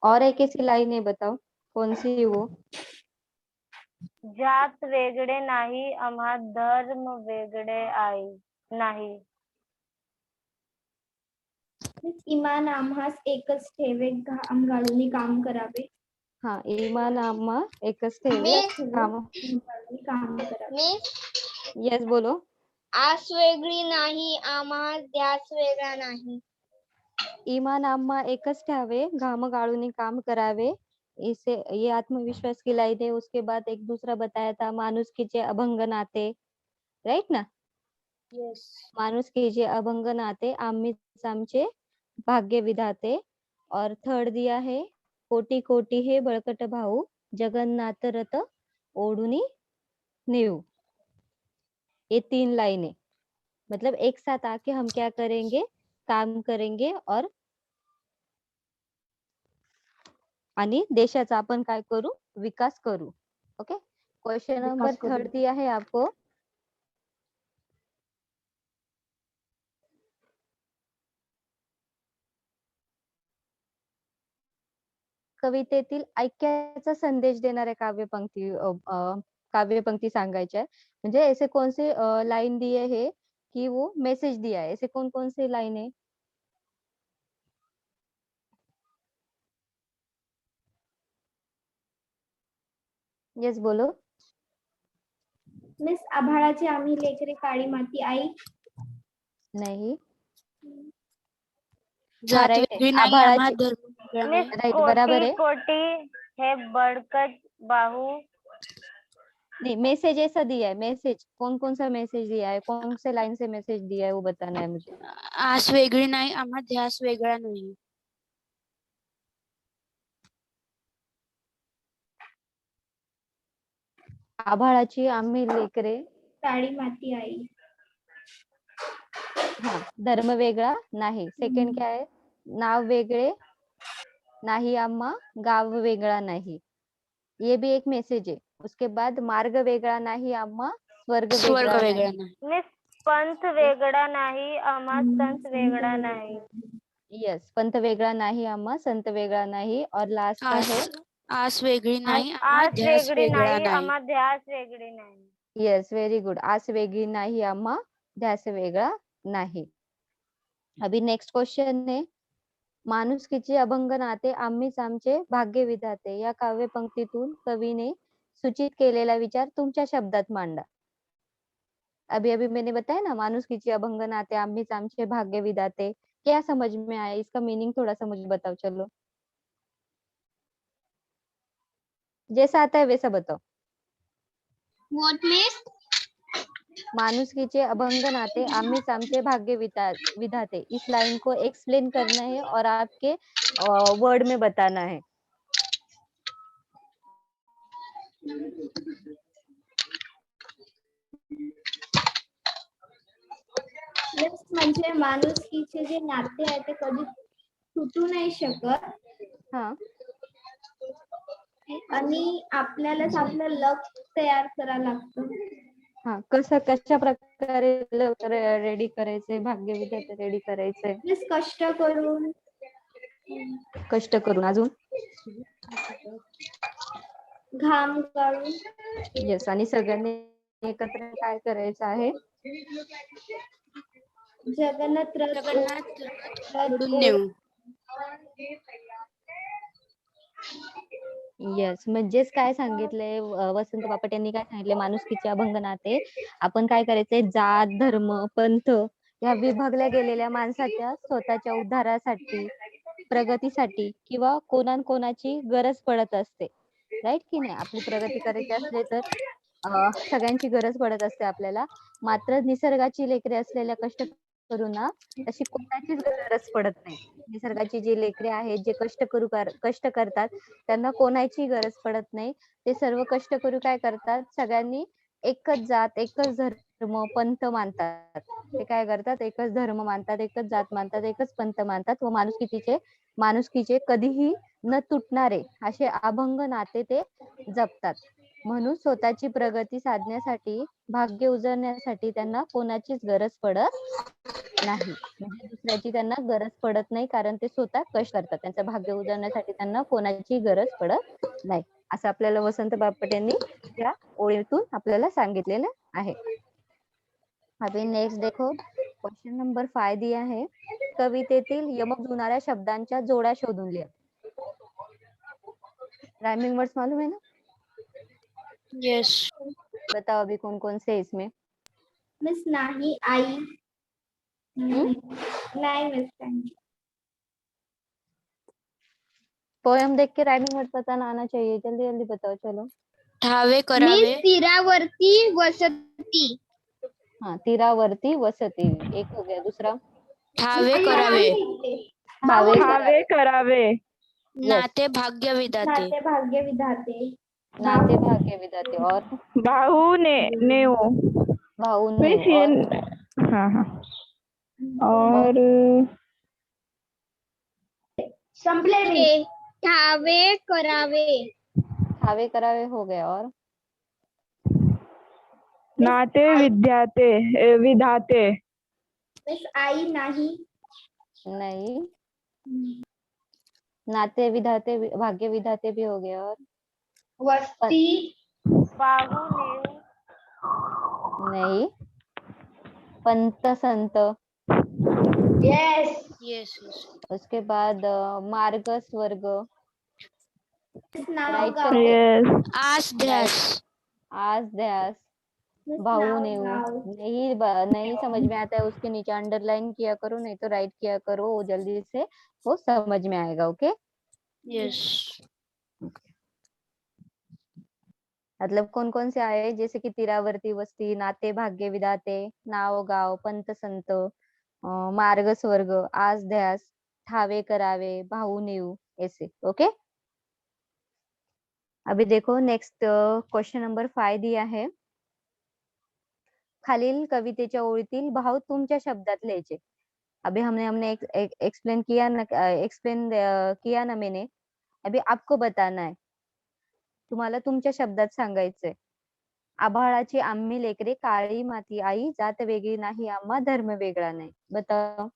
और एक ऐसी लाइन है, बताओ कौन सी है वो?
जात वेगळे नाही आम्हा धर्म वेगळे आहे नाही.
मिस इमान आम्हास एकच ठेवे घाम गाळून काम करावे.
हाँ, ईमान आम्हा एकच ठेवे
मिस
काम.
काम करावे.
मिस
यस, बोलो.
आस वेगळी नाही आम्हा ध्यास वेगळा नाही.
ईमान आम्हा एकच ठेवे घाम गाळून काम करावे. इसे ये आत्मविश्वास की लाइन है. उसके बाद एक दूसरा बताया था, माणुसकीचे अभंग नाते, राइट ना?
यस
माणुसकीचे अभंग नाते आम्हीच आमचे भाग्य विधाते. और थर्ड दिया है, कोटी कोटी हे बळकट भाऊ जगन्नाथ रथ ओढुनी नेऊ. ये 3 लाइनें, मतलब एक साथ आके हम क्या करेंगे, काम करेंगे और आणि देशाचा आपण काय करू, विकास करू. ओके. क्वेश्चन नंबर 3 दिया है आपको. कवितेतील ऐक्याचा संदेश देणाऱ्या काव्यपंक्ती सांगायच्या. म्हणजे ऐसे कौन से लाइन दिए है कि वो मैसेज दिया है, ऐसे कौन कौन से लाइन है? यस, बोलो.
मिस आभाळाची आम्ही लेकरे काळी माती आई.
नहीं.
जात
right आहे.
वेगळी नाही आम्हा
आभाळाची,
धर्म वेगळा
मिस
नाही.
राइट, बराबर
कोटी
है.
कोटी हे बळकट बाहू.
नहीं, मैसेज ऐसा दिया है. मैसेज कौन सा मैसेज दिया है, कौन से लाइन से मैसेज दिया है, वो बताना है मुझे.
आस वेगळी नाही आम्हा ध्यास वेगळा नाही.
आभाळाची आम्ही लेकरे,
काळी माती आई.
हाँ, धर्म वेगळा नाही. सेकंड क्या है, नाव वेगळे नाही आम्हा गाव वेगळा नाही. ये भी एक मैसेज है. उसके बाद मार्ग वेगळा नाही आम्हा स्वर्ग
स्वर्ग
वेगळा
वेगळा
नाही.
नाही.
मिस पंथ वेगळा नाही आम्हा संत वेगळा नाही.
यस, पंथ वेगळा नाही आम्हा संत वेगळा नाही. और लास्ट का है,
आस वेगळी नाही आम्हा
आस
ध्यास
वेगळी
वेगळा
नाही
नाही.
आम्हा ध्यास वेगळी नाही.
Yes, very good. आस वेगळी नाही आम्हा ध्यास वेगळा नाही. अभी नेक्स्ट क्वेश्चन है, माणुसकीचे अभंग नाते आम्हीच आमचे भाग्य विधाते या काव्यपंक्तीतून कवीने सूचित केलेला विचार तुमच्या शब्दात मांडा. अभी अभी मैंने बताया ना, माणुसकीचे अभंग नाते आम्हीच आमचे भाग्य विधाते. क्या समझ में आया, इसका मीनिंग थोड़ा सा मुझे बताओ. चलो, जैसा आता है वैसा बताओ.
What miss?
माणुसकीचे अभंग नाते आम्हीच आमचे भाग्य विधाते, इस लाइन को एक्सप्लेन करना है और आपके वर्ड में बताना है.
मिस म्हणजे माणुसकीचे जे नाते आहे ते कधी तुटू नाही शकत.
हाँ,
आणि आपल्यालाच आपलं लक तयार करावं लागतं.
हाँ, कशा प्रकारे रेडी करायचंय, भाग्य विधाते रेडी करायचंय.
मिस कष्ट करून,
कष्ट करून. अजून
घाम गाळून,
येस, आणि सगळ्यांनी एकत्र काय करायचं आहे,
जगन्नाथ रथ
जगन्नाथ
रथ
ओढून नेऊ.
येस, म्हणजेच काय सांगितलंय वसंत बापट यांनी काय सांगितले, माणुसकीचे अभंग नाते आपण काय करायचंय, जात धर्म पंथ या विभागल्या गेलेल्या माणसाच्या स्वतःच्या उद्धारासाठी, प्रगतीसाठी किंवा कोणाची गरज पडत असते, राईट की नाही. आपली प्रगती करायची असले तर सगळ्यांची गरज पडत असते आपल्याला. मात्र निसर्गाची लेकरे असलेल्या कष्टकरूंना तशी कोणाचीच गरज पडत नाही. निसर्गाची जी लेकरे आहेत, जे कष्ट करतात, त्यांना कोणाची गरज पडत नाही. ते सर्व कष्टकरू काय करतात, सगळ्यांनी एकच जात, एकच धर्म, पंथ मानतात. ते काय करतात, एकच धर्म मानतात, एकच जात मानतात, एकच पंथ मानतात व माणुसकीचे कधीही न तुटणारे असे अभंग नाते ते जपतात. म्हणून स्वतःची प्रगती साधण्यासाठी, भाग्य उजळण्यासाठी त्यांना कोणाचीच गरज पडत नाही. म्हणजे दुसऱ्याची त्यांना गरज पडत नाही, कारण ते स्वतः कष्ट करतात. त्यांचं भाग्य उजळण्यासाठी त्यांना कोणाची गरज पडत नाही, असं आपल्याला वसंत बापट यांनी या ओळीतून आपल्याला सांगितलेलं आहे. अभी नेक्स्ट देखो, क्वेश्चन नंबर 5 दिया है, कवितेतील यमक जुळणाऱ्या शब्दांच्या जोड्या शोधून लिहा. राइमिंग वर्ड्स मालूम है ना?
यस.
बताओ अभी कौन कौन से इसमें.
मिस नाही आई. नहीं मिस थैंक यू.
पोएम देख के राइमिंग वर्ड बताना आना चाहिए, जल्दी जल्दी बताओ. चलो.
ठावे करावे.
तीरावरती वसती.
हाँ, तीरावरती वसती एक हो गया. दूसरा
ठावे करावे.
ठावे
ठावे करावे.
नाते भाग्य विधाते.
नाते भाग्य विधाते.
नाते भाग्य विधाते. और
भाऊ नेऊ.
भाऊ
मीन्स
नेऊ.
ये
और
हाँ हाँ. और
संपले भी. ठावे करावे.
ठावे करावे हो गया. और
नाते विधाते.
मिस आई नाही.
नहीं, नाते विधाते भाग्य विधाते भी हो गया. और
वस्ती.
बाहू नेऊ.
नहीं, पंत संत.
यस.
Yes yes.
उसके बाद मार्ग स्वर्ग.
नाव
राइट
गाव.
करते.
यस.
आस ध्यास.
आज ध्यास.
मिस
भाऊ
नाव
नेऊ.
गाव.
नहीं समझ में आता है, उसके नीचे अंडरलाइन किया करो, नहीं तो राइट किया करो, वो जल्दी से वो समझ में आएगा. ओके.
यस.
मतलब कौन कौन से आए, जैसे कि तीरावरती वस्ती, नाते भाग्य विधाते, नाव गाव, पंत संत, मार्ग स्वर्ग, आज ध्यास, ठावे करावे, भाऊ नेऊ, ऐसे. ओके. अभी देखो नेक्स्ट क्वेश्चन नंबर 5 दिया है, खालील कवितेच्या ओळीतील भाव तुमच्या शब्दात लिहायचे. अभी हमने एक्सप्लेन किया ना मैंने. अभी आपको बताना है, तुम्हाला तुमच्या शब्दात सांगायचंय. आभाळाची आम्ही लेकरे, काळी माती आई, जात वेगळी नाही आम्हा, धर्म वेगळा नाही. बताओ.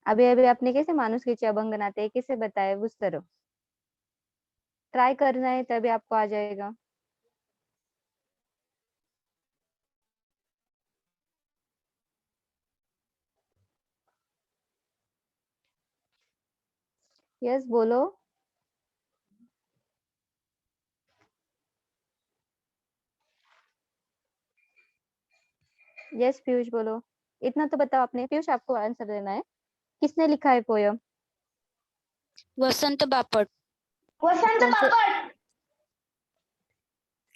अभी अभी आपने कैसे मानुसकीचे अभंग नाते कैसे बताए, उस तरह ट्राई करना है, तभी आपको आ जाएगा. यस बोलो. यस पीयूष बोलो. इतना तो बताओ आपने. पीयूष आपको आंसर देना है. किसने लिखा है पोयम?
वसंत बापट.
वसंत
कौन से-
बापट.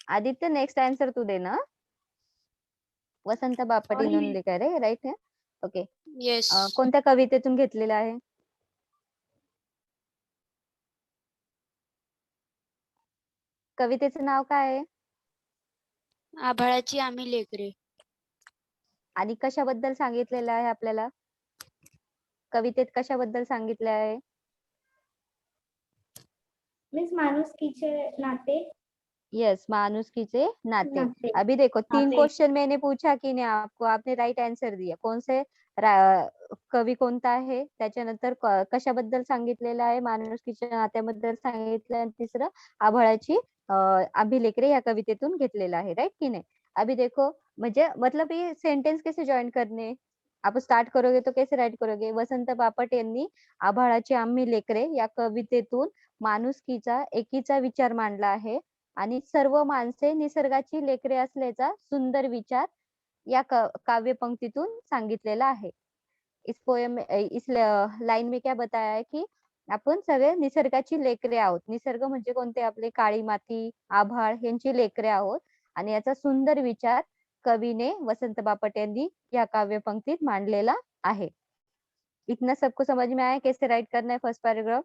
आदित्य नेक्स्ट आंसर तू देना. वसंत बापट इन्होंने लिखा है, राइट है. ओके.
यस.
कोणत्या कवितेतून घेतलेला आहे? कवितेचं नाव काय आहे?
आभाळाची आम्ही लेकरे.
आणि कशाबद्दल सांगितलेलं आहे आपल्याला? कवितेत कशाबद्दल सांगितले आहे?
मिस माणुसकीचे नाते.
यस, मानुसकीचे नाते.
नाते.
अभी देखो 3
नाते.
क्वेश्चन मैंने पूछा की नहीं आपको, आपने राइट आंसर दिया. कौन से कवी कोणता आहे, त्याच्यानंतर कशाबद्दल सांगितलेलं आहे, माणुसकीच्या नात्याबद्दल सांगितलं, आणि तिसरं आभाळाची आम्ही लेकरे या कवितेतून घेतलेलं आहे, राइट की नाही. अभी देखो, म्हणजे मतलब ये सेंटेंस कैसे जॉइन करने, आप स्टार्ट करोगे तो कैसे राइट करोगे? वसंत बापट यांनी आभाळाची आम्ही लेकरे या कवितेतून माणुसकीचा एकीचा विचार मांडला आहे आणि सर्व माणसे निसर्गाची लेकरे असल्याचा सुंदर विचार या काव्य पंक्तीतून सांगितलेला आहे. इस लाइन में क्या बताया है की आपण सगळे निसर्गाची लेकरे आहोत. निसर्ग म्हणजे कोणते? आपले काळी माती, आभाळ यांची लेकरे आहोत आणि याचा सुंदर विचार कवीने वसंत बापट यांनी या काव्य पंक्तीत मांडलेला आहे. इतना सबको समझ में आया कैसे राइट करना है फर्स्ट पैराग्राफ?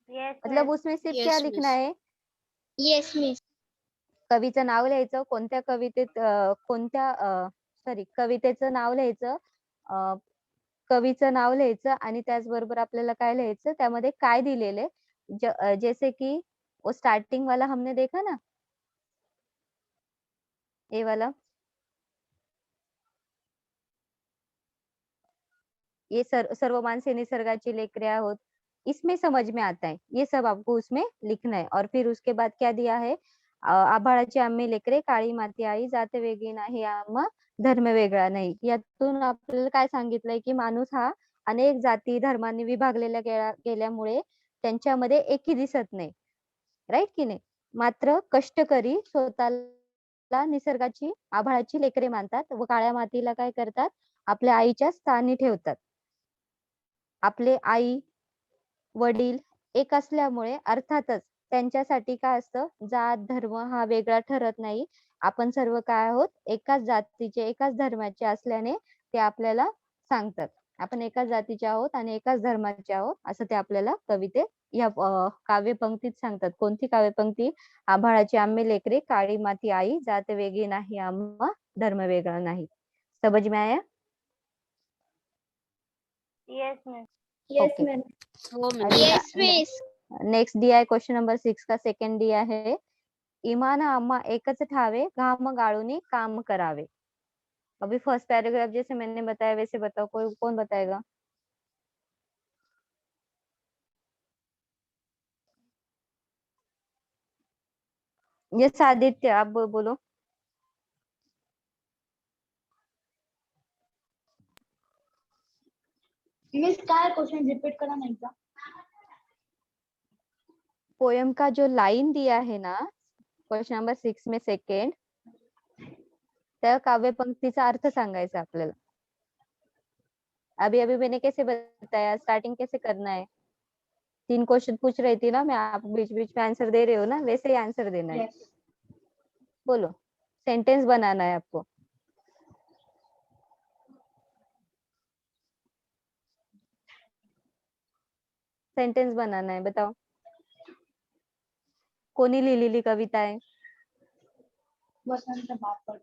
Yes,
मतलब
miss.
उसमें सिर्फ
Yes,
क्या
miss.
लिखना है?
Yes miss.
कवीचं नाव लिहायचं, कोणत्या कवितेत कवितेचं नाव लिहायचं, कवीचं नाव लिहायचं आणि त्याचबरोबर आपल्याला काय लिहायचं, त्यामध्ये काय दिलेले जैसे कि वो स्टार्टिंग वाला हमने देखा ना, ये वाला, ये सर्व मानसे निसर्गाची लेकरे आहोत, इसमें समझ में आता है, ये सब आपको उसमें लिखना है. और फिर उसके बाद क्या दिया है, आभाळाची आम्ही लेकरे काळी माती आई जात वेगळी नाही आम्हा धर्म वेगळा नाही. यातून आपल्याला काय सांगितलंय की माणूस हा अनेक जाती धर्मांनी विभागलेल्या गेल्यामुळे त्यांच्यामध्ये एकी दिसत नाही, राईट की नाही. मात्र कष्टकरी स्वतःला निसर्गाची आभाळाची लेकरे मानतात व काळ्या मातीला काय करतात, आपल्या आईच्या स्थानी ठेवतात. आपले आई वडील एक असल्यामुळे अर्थातच त्यांच्यासाठी काय असतं, जात धर्म हा वेगळा ठरत नाही. आपण सर्व काय आहोत, एकाच जातीचे एकाच धर्माचे असल्याने ते आपल्याला सांगतात. आपण एकाच जातीचे आहोत आणि एकाच धर्माचे आहोत असं ते आपल्याला कवितेत या काव्य पंक्तीत सांगतात. कोणती काव्य पंक्ती? आभाळाची आम्ही लेकरे काळी माती आई जात वेगळी नाही आम्हा धर्म वेगळा नाही. समझ में आया?
Yes, miss.
Yes
Okay.
Miss.
हो
अभी
मिस.
Yes miss.
नेक्स्ट दिया है क्वेश्चन नंबर 6 का सेकंड दिया है, इमान आम्हा एकच ठावे घाम गाळूनी काम करावे. अभी फर्स्ट पैराग्राफ जैसे मैंने बताया वैसे बताओ, कोई कौन बताएगा? यस आदित्य, आप बोलो.
मिस काय क्वेश्चन रिपीट करा ना एकदा.
पोयम का जो लाइन दिया है ना क्वेश्चन नंबर 6 में सेकंड, त्या काव्य पंक्तीचा अर्थ सांगायचा आपल्याला. अभी अभी मैंने कैसे बताया, स्टार्टिंग कैसे करना है. 3 क्वेश्चन पूछ रही थी ना मैं, आप बीच बीच में आंसर दे रहे हो ना, वैसे ही आंसर देना है. बोलो, सेंटेंस बनाना है आपको. सेंटेंस बनाना है, बताओ. कोणी लिहिलेली कविता आहे?
वसंत बापट.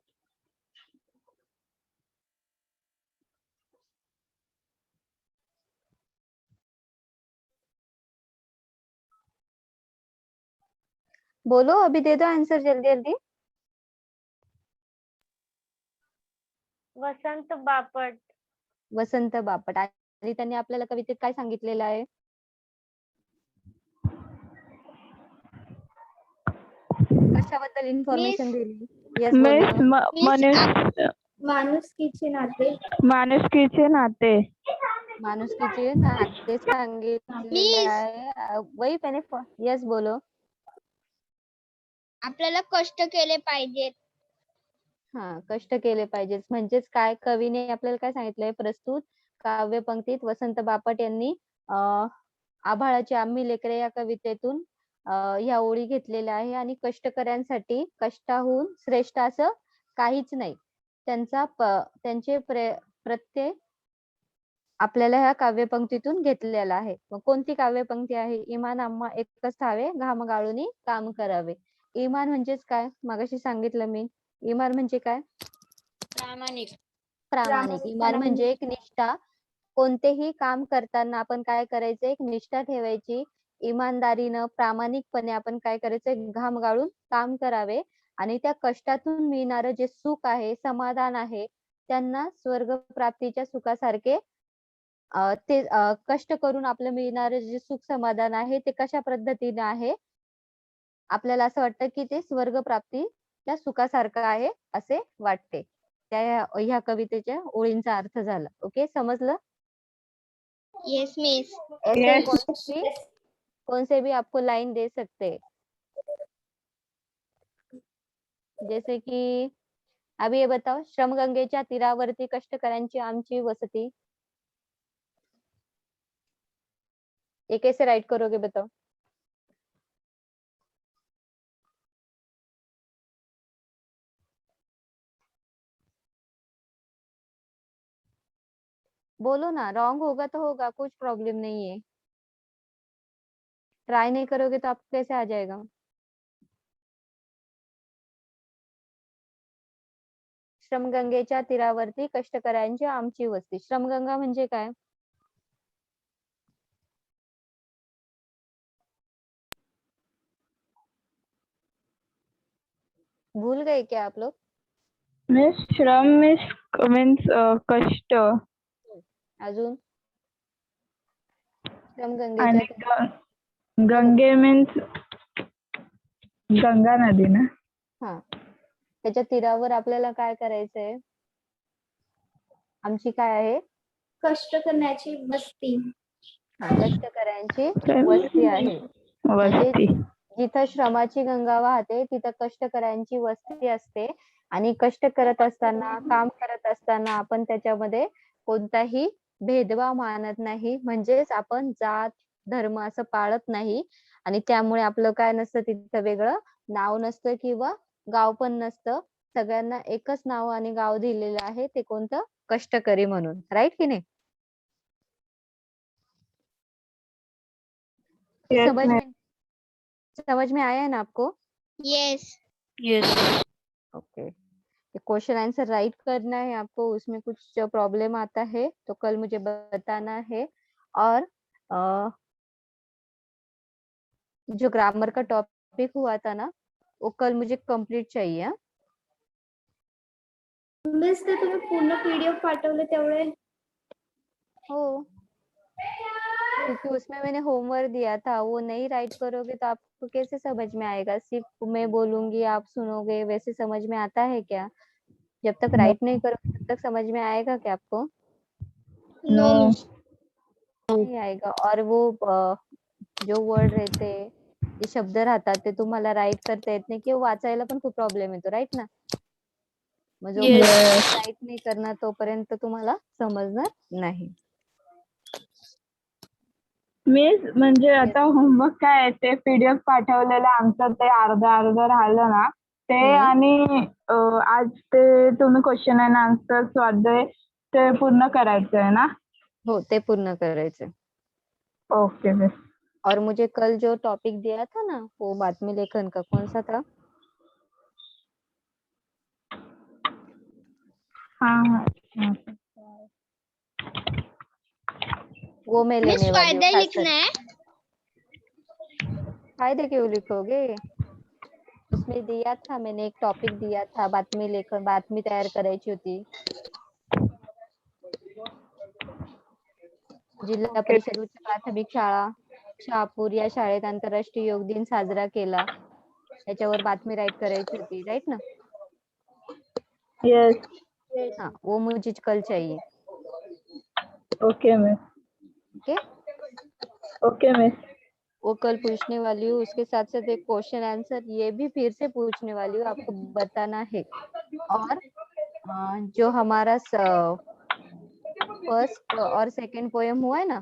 बोलो, अभी दे दो आंसर जल्दी जल्दी.
वसंत बापट.
वसंत बापट. आणि त्यांनी आपल्याला कवितेत काय सांगितलेलं आहे? कशाबद्दल इन्फॉर्मेशन दिली? यस
मिस
बोलो.
माणुसकीचे नाते.
माणुसकीचे नाते.
माणुसकीचे नाते सांगितलेले आहे. वही मैंने यस बोलो.
आपल्याला कष्ट केले पाहिजेत.
हा, कष्ट केले पाहिजेत म्हणजेच काय, कवीने आपल्याला काय सांगितलंय, प्रस्तुत काव्य पंक्तीत वसंत बापट यांनी आभाळाची आम्ही लेकरे या कवितेतून ह्या ओळी घेतलेल्या आहे. आणि कष्टकऱ्यांसाठी कष्टाहून श्रेष्ठ असं काहीच नाही. त्यांचे प्रत्यय आपल्याला ह्या काव्य पंक्तीतून घेतलेला आहे. मग कोणती काव्य पंक्ती आहे? इमान आम्हा एकच ठावे घाम गाळूनी काम करावे. इमान म्हणजेच काय, मगाशी सांगितलं मी. इमान म्हणजे काय?
प्रामाणिक.
प्रामाणिक. इमान म्हणजे एक निष्ठा. कोणतेही काम करताना आपण काय करायचं, एक निष्ठा ठेवायची. इमानदारीनं प्रामाणिकपणे आपण काय करायचं, घाम गाळून काम करावे आणि त्या कष्टातून मिळणारं जे सुख आहे, समाधान आहे, त्यांना स्वर्ग प्राप्तीच्या सुखासारखे ते कष्ट करून आपलं मिळणारं जे सुख समाधान आहे ते कशा पद्धतीने आहे, आपल्याला असं वाटतं की ते स्वर्ग प्राप्ती त्या सुखासारखं आहे असे वाटते. ह्या कवितेच्या ओळींचा अर्थ झाला. ओके, समजलं?
Yes miss.
ऐसे
Yes.
कौन से भी आपको लाइन दे सकते हैं, जैसे कि अभी ये बताओ, श्रमगंगेच्या तीरावरती कष्टकऱ्यांची आमची वसती, ये कैसे राइट करोगे बताओ? बोलो ना, रॉन्ग होगा तो होगा, कुछ प्रॉब्लम नहीं है। ट्राई नहीं करोगे तो आपको कैसे आ जाएगा? श्रमगंगेच्या तीरावरती कष्टकऱ्यांची आमची वस्ती. श्रमगंगा म्हणजे काय? भूल गए क्या आप लोग?
मिस श्रम मीन्स कष्ट
अजून
आणि
श्रमगंगेच्या
गंगे मीन्स गंगा नदी ना.
हा, त्याच्या तीरावर आपल्याला काय करायचंय? आमची काय आहे?
कष्ट करण्याची वस्ती.
कष्टकऱ्यांची वस्ती आहे. म्हणजे
वस्ती.
जिथं श्रमाची गंगा वाहते तिथं कष्टकऱ्यांची वस्ती असते. आणि कष्ट करत असताना, काम करत असताना आपण त्याच्यामध्ये कोणताही भेदभाव मानत नाही. म्हणजेच आपण जात धर्म असं पाळत नाही. आणि त्यामुळे आपलं काय नसतं तिथं, वेगळं नाव नसतं किंवा गाव पण नसतं. सगळ्यांना एकच नाव आणि गाव दिलेलं आहे, ते कोणतं? कष्टकरी म्हणून. राईट की नाही?
Yes,
समझ में आया है ना आपको?
Yes.
Yes.
Okay, question answer right करना है आपको, उसमें कुछ प्रॉब्लम आता है तो कल मुझे बताना है। और जो ग्रामर का टॉपिक हुआ था ना, वो कल मुझे कंप्लीट चाहिए। हाँ?
मिस ते तुम्ही पूर्ण पीडीएफ पाठवले तेवढे?
हो, क्योंकि उसमें मैंने होमवर्क दिया था, वो नहीं राइट करोगे तो आपको कैसे समझ में आएगा? सिर्फ मैं बोलूंगी, आप सुनोगे, वैसे समझ में आता है क्या? जब तक राइट नहीं करोगे तब तक समझ में आएगा क्या आपको?
No miss.
नहीं आएगा। और वो जो वर्ड रहते, जे शब्द राहतात ते तुम्हाला राईट करता येत नाही किंवा वाचायला पण खूप प्रॉब्लेम येतो, राईट ना? मग जो राईट नाही करणार तोपर्यंत तुम्हाला समजणार नाही.
मिस म्हणजे आता होमवर्क काय आहे ते पीडीएफ पाठवलेलं आमचं ते अर्ध राहिलं ना ते आणि आज ते तुम्ही क्वेश्चन अँड आन्सर स्वाध्याय ते पूर्ण करायचं आहे ना.
हो, ते पूर्ण करायचं.
Okay miss.
और मुझे कल जो टॉपिक दिया था ना, वो बातमी लेखन का, कौन सा था?
हाँ.
वो मैं
मिस
लेने वाली हूँ
स्वाध्याय
खास
लिखना है.
फायदे क्यों लिखोगे? उसमें दिया था, मैंने एक टॉपिक दिया था, बातमी लेखन, बातमी तयार करायची होती. जिल्हा परिषद उच्च प्राथमिक शाळा शहापूर या शाळेत आंतरराष्ट्रीय योग दिन साजरा केला, त्याच्यावर बातमी राईट करायची होती, राईट ना?
यस.
हाँ, वो मुझे कल चाहिए.
Okay miss.
Okay,
okay miss.
वो कल पूछने वाली हूँ. उसके साथ साथ एक क्वेश्चन आंसर ये भी फिर से पूछने वाली हूँ, आपको बताना है. और जो हमारा फर्स्ट और सेकंड पोएम हुआ है ना,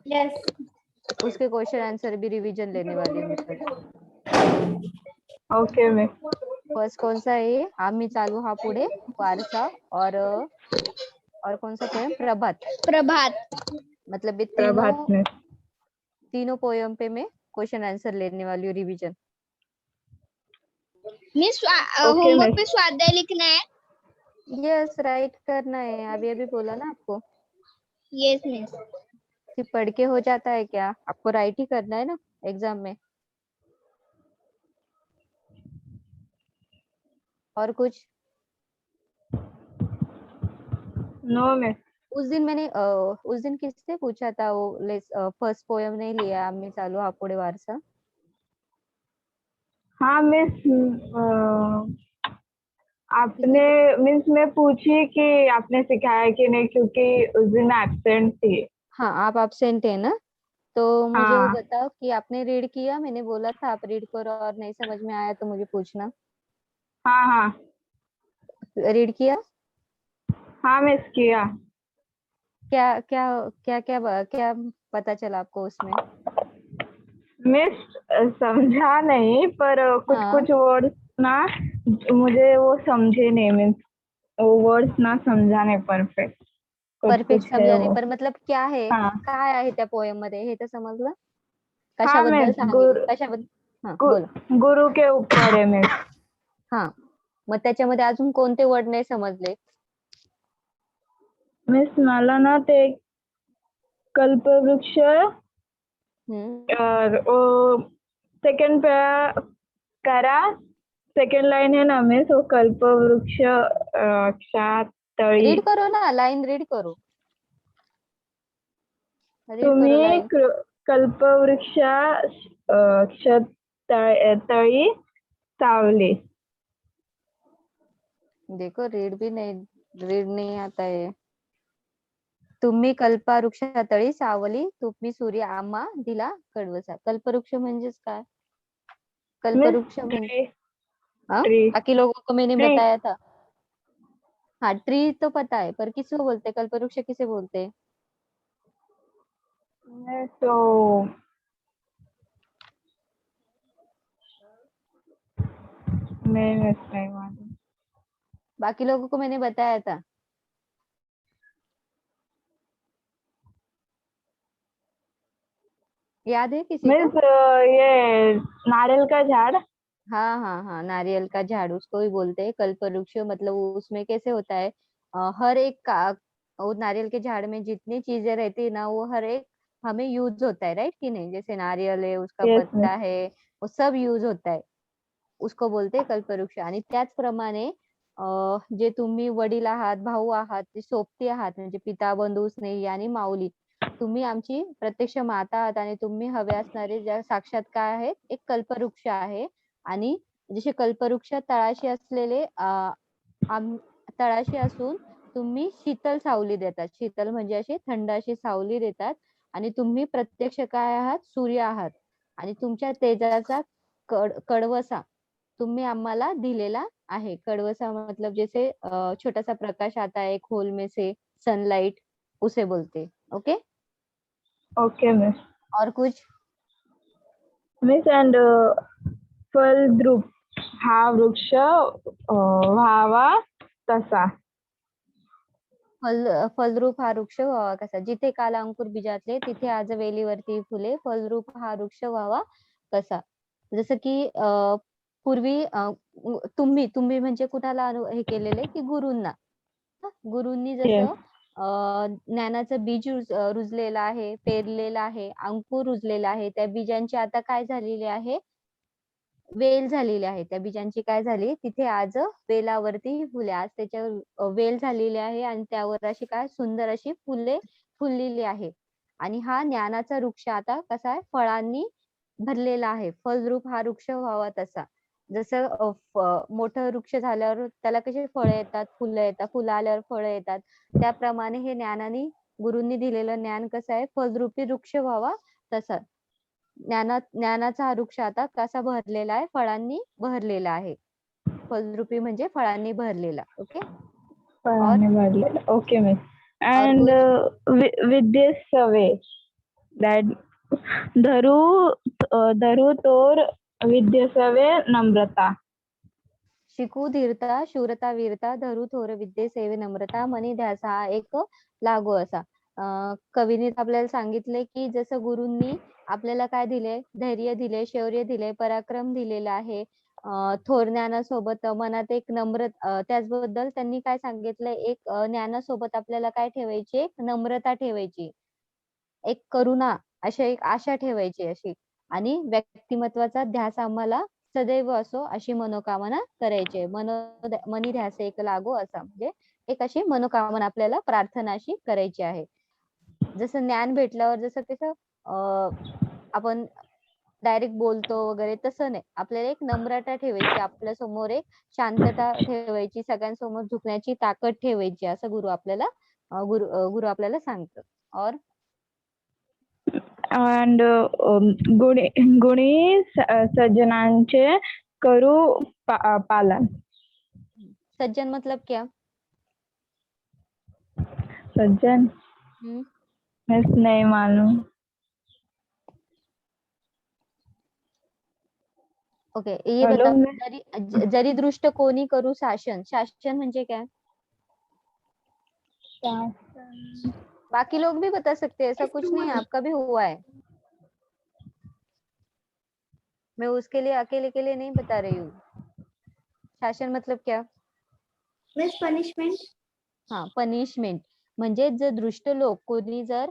यस.
उसके क्वेश्चन आंसर भी रिवीजन लेने वाली हूँ कल.
Okay miss.
फर्स्ट कौन सा है? आम्ही चालू हा पुढे वारसा. और कौन सा पोएम? प्रभात. मतलब ये
प्रभात मिस.
तीनों पोएम पे मैं क्वेश्चन आंसर लेने वाली हूँ, revision.
Miss
okay
homework
miss.
पे स्वाध्याय लिखना है.
यस, राइट करना है. अभी बोला ना आपको.
Yes miss.
सिर्फ पढ़ के हो जाता है क्या? आपको राइट ही करना है ना एग्जाम में. और कुछ?
No miss.
उस दिन किससे पूछा था वो फर्स्ट पोएम नहीं लिया आम्ही चालू हा पुढे वारसा?
हाँ मिस आपने मीन्स मैं पूछी कि आपने सिखाया कि नहीं, क्योंकि उस दिन मैं एब्सेंट थी।
हाँ, आप एब्सेंट है ना, तो मुझे वो
हाँ
बताओ कि आपने रीड किया। मैंने बोला था आप रीड करो, और नहीं समझ में आया तो मुझे पूछना।
हाँ हाँ
रीड किया?
हाँ मिस किया।
क्या क्या क्या क्या क्या पता चला आपको उसमें?
मिस समझा नहीं, पर कुछ
हाँ,
कुछ वर्ड्स ना मुझे वो समझे नहीं, मीन्स वो वर्ड्स ना समझा नाही परफेक्ट, कुछ
परफेक्ट
कुछ है
समजा नाही,
वो।
पण मतलब क्या आहे,
हाँ
काय आहे त्या पोएम मध्ये हे तर समजलं?
हाँ
कशाबद्दल
मिस
कशाबद्दल? हा,
गु,
बोला.
गुरु के ऊपर है मिस।
हा, मग त्याच्यामध्ये अजून कोणते वर्ड नाही समजले?
मिस मला ना ते कल्पवृक्ष
हम्म.
और सेकंड पे करा, सेकंड लाइन है ना मिस, वो कल्पवृक्ष क्षातळी।
रीड करो ना, लाइन रीड करो. रीड करो
तुम्ही
लाइन.
कल्पवृक्ष तळी सावली।
देखो रीड नहीं आता है. तुम्ही कल्पवृक्षातळी सावली, तुम्ही सूर्य आम्हा दिला कडवसा. कल्पवृक्ष म्हणजेच काय?
मिस
कल्पवृक्ष म्हणजे
ट्री
हाँ,
ट्री
बाकी लोगों को मैंने
ट्री
बताया था. हाँ, ट्री तो पता है, पर किसको बोलते हैं कल्पवृक्ष, किसे बोलते हैं?
तो मैं मिस नहीं मालूम।
बाकी लोगों को मैंने बताया था. याद है किसी को?
मिस ये नारियल का झाड़।
हाँ हाँ हाँ, नारियल का झाड़ उसको ही बोलते हैं कल्पवृक्ष. मतलब उसमें कैसे होता है, हर एक का, वो नारियल के झाड़ में जितनी चीजें रहती है ना, वो हर एक हमें यूज होता है, राइट कि नहीं? जैसे नारियल है, उसका
यस मिस।
पत्ता है, वो सब यूज होता है. उसको बोलते कल्पवृक्ष. आणि त्याचप्रमाणे जे तुम्ही वडील आहात, भाऊ आहात, जे सोबती आहात, म्हणजे पिता, बंधू, स्नेही आणि माऊली, तुम्ही आमची प्रत्यक्ष माता आहात, आणि तुम्ही हवे असणारे ज्या साक्षात काय आहेत, एक कल्पवृक्ष आहे. आणि जसे कल्पवृक्ष तळाशी असलेले तळाशी असून तुम्ही शीतल सावली देतात. शीतल म्हणजे अशी थंड अशी सावली देतात. आणि तुम्ही प्रत्यक्ष काय आहात, सूर्य आहात. आणि तुमच्या तेजाचा कडवसा तुम्ही आम्हाला दिलेला आहे. कडवसा मतलब जैसे छोटा सा प्रकाश आता है खोल में से, सनलाइट, उसे बोलते. ओके.
Okay miss.
और कुछ?
मिस अँड फलद्रूप हा वृक्ष व्हावा तसा।
फलरूप हा वृक्ष व्हावा कसा. जिथे काल अंकुर बीजातले, तिथे आज वेलीवरती फुले. फलरूप हा वृक्ष व्हावा कसा. जसं की पूर्वी तुम्ही तुम्ही म्हणजे कुणाला हे केलेले की गुरूंना. गुरूंनी
येस
जसं ज्ञानाचं बीज रुजलेलं आहे, पेरलेलं आहे, अंकुर रुजलेला आहे. त्या बीजांची आता काय झालेली आहे, वेल झालेली आहे. त्या बीजांची काय झाली, तिथे आज वेलावरती फुले. आज त्याच्यावर वेल झालेली आहे, आणि त्यावर अशी काय सुंदर अशी फुले फुललेली आहे. आणि हा ज्ञानाचा वृक्ष आता कसा आहे, फळांनी भरलेला आहे. फलरूप हा वृक्ष व्हावा तसा. जसं मोठं वृक्ष झाल्यावर त्याला कशी फळं येतात, फुलं येतात, फुलं आल्यावर फळं येतात. त्याप्रमाणे हे ज्ञानाने, गुरूंनी दिलेलं ज्ञान कसं आहे, फलरूपी वृक्ष व्हावा तसा. ज्ञानाचा हा वृक्ष आता कसा भरलेला आहे, फळांनी भरलेला आहे. फलरूपी म्हणजे फळांनी भरलेला. ओके. और
फळाने भरलेलं. Okay miss.
और
अँड
कुछ?
विद्येस सवे दॅट धरू धरू तोर विद्ये सवे नम्रता।
शिकू धीरता, शूरता, वीरता, धरू थोर विद्ये सेवे नम्रता, मनी ध्यासा, हा एक लागू असा. कवीने आपल्याला सांगितले की जसं गुरूंनी आपल्याला काय दिले, धैर्य दिले, शौर्य दिले, पराक्रम दिलेला आहे. थोर ज्ञानासोबत मनात एक त्याचबद्दल त्यांनी काय सांगितलंय, एक ज्ञानासोबत आपल्याला काय ठेवायची, एक नम्रता ठेवायची, एक करुणा, अशा एक आशा ठेवायची अशी. आणि व्यक्तिमत्वाचा ध्यास आम्हाला सदैव असो अशी मनोकामना करायची. मनी ध्यास एक लागो असा, म्हणजे एक अशी मनोकामना आपल्याला प्रार्थना अशी करायची आहे. जसं ज्ञान भेटल्यावर जसं कसं आपण डायरेक्ट बोलतो वगैरे तसं नाही. आपल्याला एक नम्रता ठेवायची, आपल्या समोर एक शांतता ठेवायची, सगळ्यांसमोर झुकण्याची ताकद ठेवायची, असं गुरु आपल्याला सांगतात. और
and गुणी सज्जनांचे करू पालन.
सज्जन मतलब क्या?
सज्जन नहीं मालूम.
ओके, ये
हेलो,
बताओ. जरी दृष्ट कोणी करू शासन. शासन म्हणजे काय? बाकी लोग भी बता सकते हैं, ऐसा कुछ नहीं है, आपका भी हुआ है. मैं उसके लिए अकेले के लिए नहीं बता रही हूँ. शासन मतलब क्या?
Means punishment.
हा, पनिशमेंट. म्हणजे जर दृष्ट लोक कोणी जर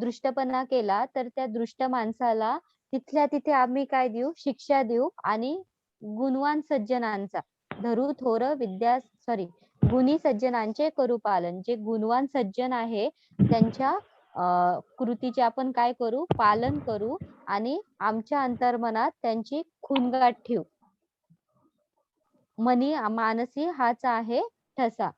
दृष्टपणा केला तर त्या दृष्ट माणसाला तिथल्या तिथे आम्ही काय देऊ? शिक्षा देऊ. आणि गुणवान सज्जनांचा धरू थोर विद्या गुणी सज्जनांचे करू पालन. जे गुणवान सज्जन आहे त्यांच्या कृतीचे आपण काय करू? पालन करू आणि आमच्या अंतर्मनात त्यांची खूणगाठ ठेवू. मनी मानसी हाच आहे ठसा.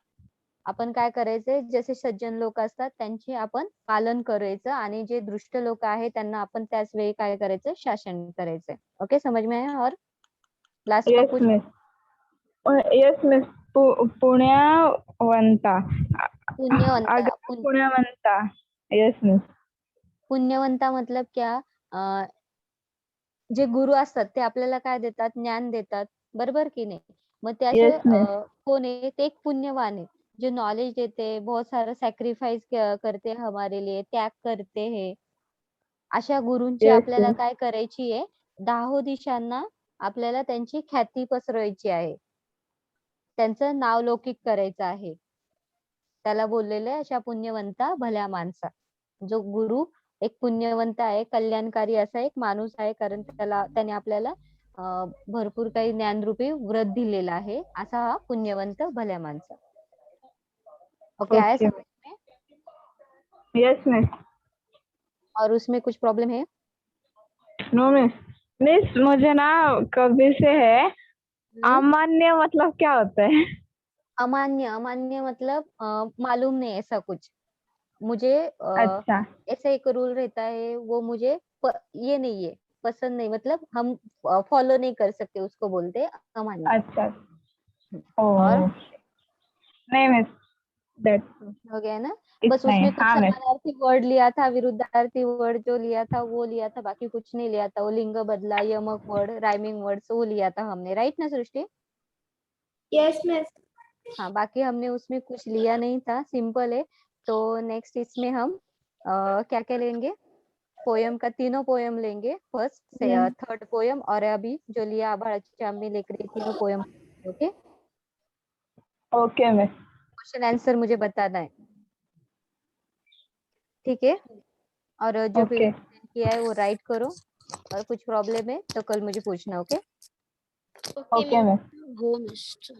आपण काय करायचंय? जसे सज्जन लोक असतात त्यांचे आपण पालन करायचं आणि जे दुष्ट लोक आहेत त्यांना आपण त्याच वेळी काय करायचं? शासन करायचंय. ओके, समझ में आया? और लास्ट में कुछ?
Yes miss. पुण्यवंता. पुण्यवंता. Yes miss.
पुण्यवंता मतलब क्या? जे गुरु असतात ते आपल्याला काय देतात? ज्ञान देतात, बरोबर की नाही? मग ते असे
Yes, miss.
कोण आहे? ते एक पुण्यवान आहे, जो नॉलेज देते, बहुत सारा सॅक्रिफाइस करते हमारे लिए, त्याग करते है. अशा गुरूंची
Yes,
आपल्याला
yes.
काय करायची आहे? 10 दिशांना आपल्याला त्यांची ख्याती पसरवायची आहे, त्यांचं नाव लौकिक करायचं आहे. त्याला बोललेलं आहे अशा पुण्यवंता भल्या माणसा. जो गुरु एक पुण्यवंत आहे, कल्याणकारी असा एक माणूस आहे, कारण त्याने आपल्याला भरपूर काही ज्ञानरूपी व्रत दिलेला आहे, असा हा पुण्यवंत भल्या माणसा. ओके, आया
Okay.
समझ में?
Yes, miss.
और उसमें कुछ प्रॉब्लम है?
No, miss. मिस मुझे ना कभी से है. अमान्य मतलब क्या होता है?
अमान्य मतलब मालूम नहीं ऐसा कुछ. मुझे
अच्छा.
ऐसा एक रूल रहता है, वो मुझे ये नहीं है, पसंद नहीं, मतलब हम फॉलो नहीं कर सकते, उसको बोलते हैं अमान्य.
अच्छा.
और
ओह. नहीं मिस. That
हो गया ना?
इतना
बस
ही.
उसमें कुछ
हाँ मिस.
समानार्थी वर्ड लिया था, विरुद्धार्थी वर्ड जो लिया था वो लिया था, बाकी कुछ नहीं लिया था. वो लिंग बदला, यमक वर्ड, राइमिंग वर्ड वो लिया था हमने, राइट ना सृष्टि?
Yes miss.
हाँ, बाकी हमने उसमें कुछ लिया नहीं था, सिंपल है. तो नेक्स्ट इसमें हम क्या क्या लेंगे? पोयम का तीनों पोयम लेंगे, फर्स्ट थर्ड पोयम, और अभी जो लिया आभाळाची चांदणी लेकरे, तीनों poem. Okay,
okay miss.
Question answer मुझे बताना है, ठीक है? और जो
ओके.
किया है वो राइट करो, और कुछ प्रॉब्लम है तो कल मुझे पूछना. Okay
okay miss.
हो miss.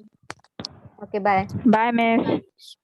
Okay, bye.
Bye miss.